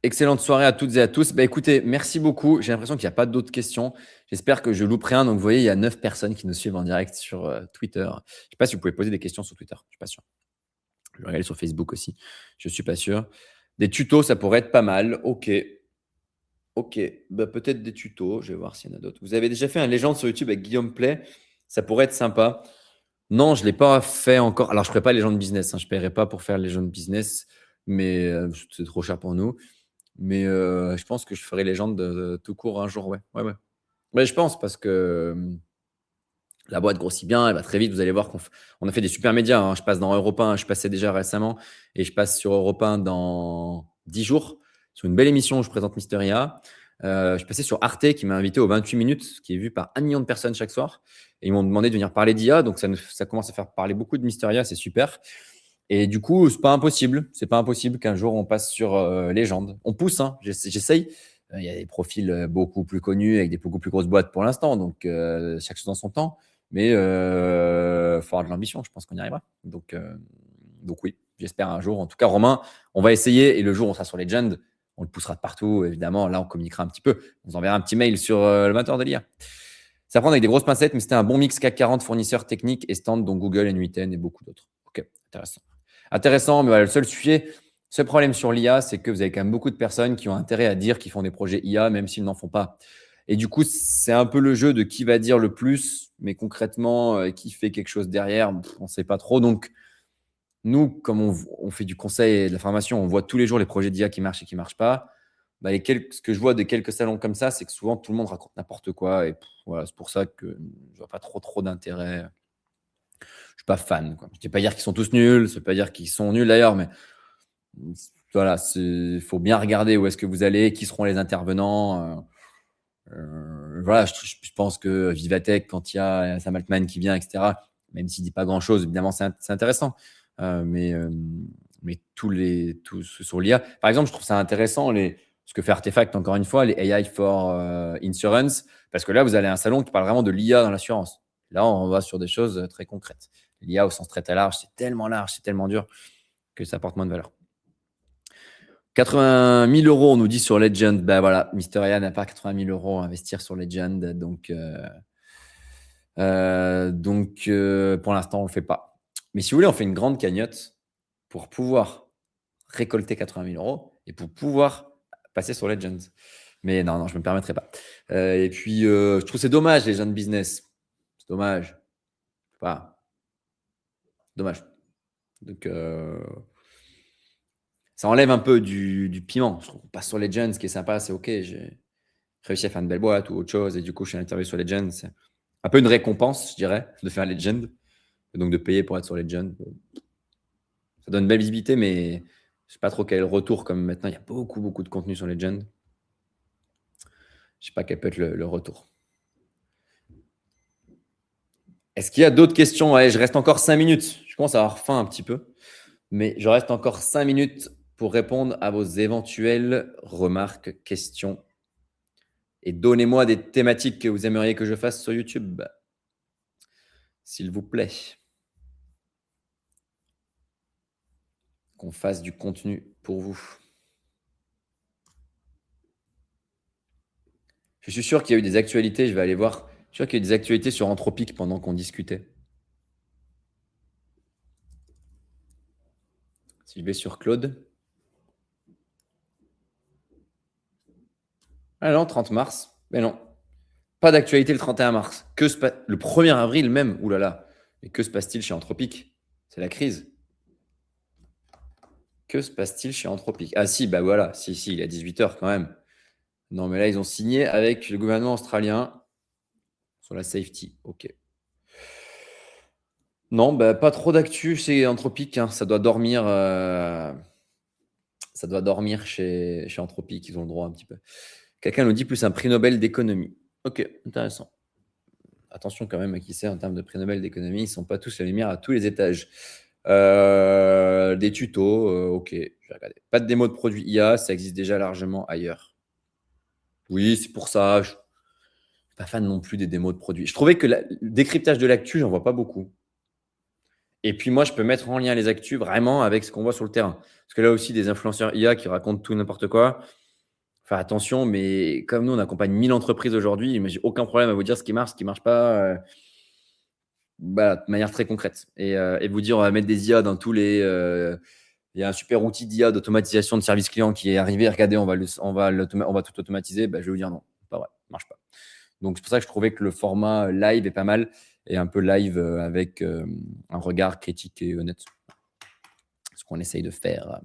Excellente soirée à toutes et à tous. Écoutez, merci beaucoup. J'ai l'impression qu'il n'y a pas d'autres questions. J'espère que je loupe rien. Donc, vous voyez, il y a 9 personnes qui nous suivent en direct sur Twitter. Je ne sais pas si vous pouvez poser des questions sur Twitter. Je ne suis pas sûr. Je vais regarder sur Facebook aussi. Je ne suis pas sûr. Des tutos, ça pourrait être pas mal. Ok. Peut-être des tutos. Je vais voir s'il y en a d'autres. Vous avez déjà fait un légende sur YouTube avec Guillaume Play. Ça pourrait être sympa. Non, je ne l'ai pas fait encore. Alors, je ne ferai pas légende business. Je ne paierai pas pour faire légende business. Mais c'est trop cher pour nous. Mais je pense que je ferai légende tout court un jour. Ouais. Mais je pense parce que la boîte grossit bien, elle va très vite. Vous allez voir qu'on a fait des super médias, hein. Je passe dans Europe 1, je passais déjà récemment et je passe sur Europe 1 dans 10 jours sur une belle émission où je présente Mysteria. Je passais sur Arte qui m'a invité aux 28 minutes, qui est vu par 1 million de personnes chaque soir. Et ils m'ont demandé de venir parler d'IA, donc ça commence à faire parler beaucoup de Mysteria, c'est super. Et du coup, c'est pas impossible. C'est pas impossible qu'un jour on passe sur Légende. On pousse, hein. J'essaye. Il y a des profils beaucoup plus connus avec des beaucoup plus grosses boîtes pour l'instant, donc chaque chose dans son temps. Mais il faut avoir de l'ambition. Je pense qu'on y arrivera. Donc oui, j'espère un jour. En tout cas, Romain, on va essayer. Et le jour où on sera sur Legend, on le poussera de partout. Évidemment, là, on communiquera un petit peu. On vous enverra un petit mail sur le moteur de l'IA. Ça prend avec des grosses pincettes, mais c'était un bon mix CAC 40 fournisseurs techniques et stands, dont Google, N8N et beaucoup d'autres. Ok, intéressant, mais voilà, le seul problème sur l'IA, c'est que vous avez quand même beaucoup de personnes qui ont intérêt à dire qu'ils font des projets IA, même s'ils n'en font pas. Et du coup, c'est un peu le jeu de qui va dire le plus, mais concrètement, qui fait quelque chose derrière, on ne sait pas trop. Donc, nous, comme on fait du conseil et de la formation, on voit tous les jours les projets d'IA qui marchent et qui ne marchent pas. Ce que je vois de quelques salons comme ça, c'est que souvent, tout le monde raconte n'importe quoi. Et voilà, c'est pour ça que je ne vois pas trop d'intérêt. Je ne suis pas fan, quoi. Je ne vais pas dire qu'ils sont tous nuls, ça ne veut pas dire qu'ils sont nuls d'ailleurs, mais voilà, il faut bien regarder où est-ce que vous allez, qui seront les intervenants. Voilà, je pense que Vivatech, quand il y a Sam Altman qui vient, etc., même s'il ne dit pas grand-chose, évidemment, c'est intéressant. Mais tous ceux sur l'IA. Par exemple, je trouve ça intéressant, ce que fait Artefact, encore une fois, les AI for Insurance, parce que là, vous allez à un salon qui parle vraiment de l'IA dans l'assurance. Là, on va sur des choses très concrètes. L'IA au sens très large, c'est tellement large, c'est tellement dur que ça apporte moins de valeur. 80 000 euros, on nous dit sur Legend. Ben voilà, Mysteria n'a pas 80 000 euros à investir sur Legend. Donc pour l'instant, on ne le fait pas. Mais si vous voulez, on fait une grande cagnotte pour pouvoir récolter 80 000 euros et pour pouvoir passer sur Legend. Mais non, je ne me permettrai pas. Et puis, je trouve que c'est dommage, les jeunes business. C'est dommage. Voilà. Dommage. Donc, ça enlève un peu du piment. Je trouve qu'on passe sur Legends, ce qui est sympa, c'est OK. J'ai réussi à faire une belle boîte ou autre chose. Et du coup, je suis à l'interview sur Legends. Un peu une récompense, je dirais, de faire Legend. Et donc de payer pour être sur Legend. Ça donne une belle visibilité, mais je ne sais pas trop quel est le retour. Comme maintenant, il y a beaucoup de contenu sur Legend. Je ne sais pas quel peut être le retour. Est-ce qu'il y a d'autres questions? Ouais, je reste encore 5 minutes. Je commence à avoir faim un petit peu. Mais je reste encore 5 minutes pour répondre à vos éventuelles remarques, questions. Et donnez-moi des thématiques que vous aimeriez que je fasse sur YouTube. S'il vous plaît. Qu'on fasse du contenu pour vous. Je suis sûr qu'il y a eu des actualités. Je vais aller voir. Je suis sûr qu'il y a eu des actualités sur Anthropic pendant qu'on discutait. Si je vais sur Claude. Ah non, 30 mars. Mais non. Pas d'actualité le 31 mars. Le 1er avril même. Ouh là là. Et que se passe-t-il chez Anthropic? C'est la crise. Que se passe-t-il chez Anthropic? Ah si, bah voilà. Si, il est à 18h quand même. Non, mais là, ils ont signé avec le gouvernement australien sur la safety. OK. Non, bah, pas trop d'actu chez Anthropic. Hein. Ça doit dormir. Ça doit dormir chez Anthropic. Ils ont le droit un petit peu. Quelqu'un nous dit plus un prix Nobel d'économie. OK, intéressant. Attention quand même à qui c'est en termes de prix Nobel d'économie. Ils ne sont pas tous la lumière à tous les étages. Des tutos, OK, je vais regarder. Pas de démo de produits IA, ça existe déjà largement ailleurs. Oui, c'est pour ça. Je ne suis pas fan non plus des démos de produits. Je trouvais que le décryptage de l'actu, j'en vois pas beaucoup. Et puis moi, je peux mettre en lien les actus vraiment avec ce qu'on voit sur le terrain. Parce que là aussi, des influenceurs IA qui racontent tout n'importe quoi. Enfin, attention, mais comme nous, on accompagne 1000 entreprises aujourd'hui, mais j'ai aucun problème à vous dire ce qui marche pas, de manière très concrète. Et vous dire, on va mettre des IA dans tous les… il y a un super outil d'IA d'automatisation de service client qui est arrivé. Regardez, on va tout automatiser. Je vais vous dire non, pas vrai, ça marche pas. Donc, c'est pour ça que je trouvais que le format live est pas mal et un peu live avec un regard critique et honnête. Ce qu'on essaye de faire.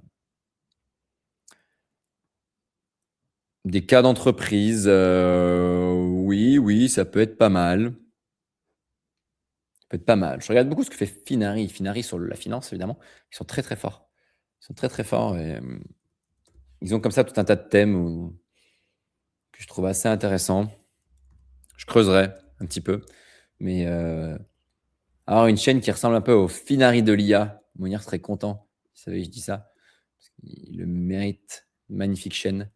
Des cas d'entreprise, oui, ça peut être pas mal. Ça peut être pas mal. Je regarde beaucoup ce que fait Finari. Finari sur la finance, évidemment. Ils sont très, très forts. Ils sont très, très forts. Et, ils ont comme ça tout un tas de thèmes que je trouve assez intéressants. Je creuserai un petit peu. Mais avoir une chaîne qui ressemble un peu au Finari de l'IA, Monir serait content. Vous savez, je dis ça. Parce qu'il le mérite. Magnifique chaîne.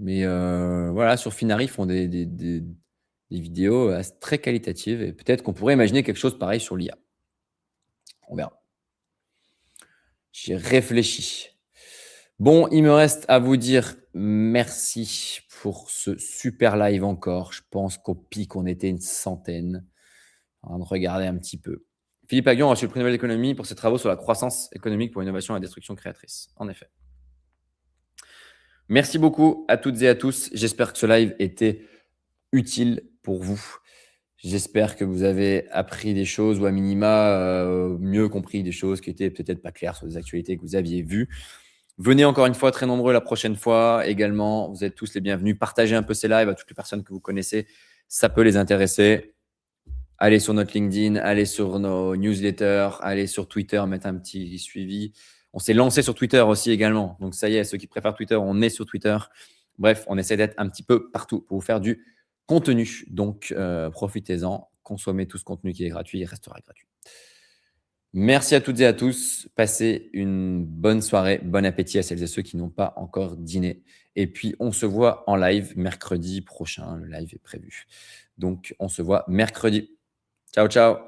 Mais voilà, sur Finari, ils font des vidéos très qualitatives. Et peut-être qu'on pourrait imaginer quelque chose pareil sur l'IA. On verra. J'ai réfléchi. Bon, il me reste à vous dire merci pour ce super live encore. Je pense qu'au pic, on était une centaine. On va regarder un petit peu. Philippe Aguillon a reçu le prix Nobel d'économie pour ses travaux sur la croissance économique pour l'innovation et la destruction créatrice. En effet. Merci beaucoup à toutes et à tous. J'espère que ce live était utile pour vous. J'espère que vous avez appris des choses ou à minima mieux compris des choses qui étaient peut-être pas claires sur des actualités que vous aviez vues. Venez encore une fois très nombreux la prochaine fois également. Vous êtes tous les bienvenus. Partagez un peu ces lives à toutes les personnes que vous connaissez. Ça peut les intéresser. Allez sur notre LinkedIn, allez sur nos newsletters, allez sur Twitter, mettre un petit suivi. On s'est lancé sur Twitter aussi également. Donc, ça y est, ceux qui préfèrent Twitter, on est sur Twitter. Bref, on essaie d'être un petit peu partout pour vous faire du contenu. Donc, profitez-en. Consommez tout ce contenu qui est gratuit. Il restera gratuit. Merci à toutes et à tous. Passez une bonne soirée. Bon appétit à celles et ceux qui n'ont pas encore dîné. Et puis, on se voit en live mercredi prochain. Le live est prévu. Donc, on se voit mercredi. Ciao, ciao.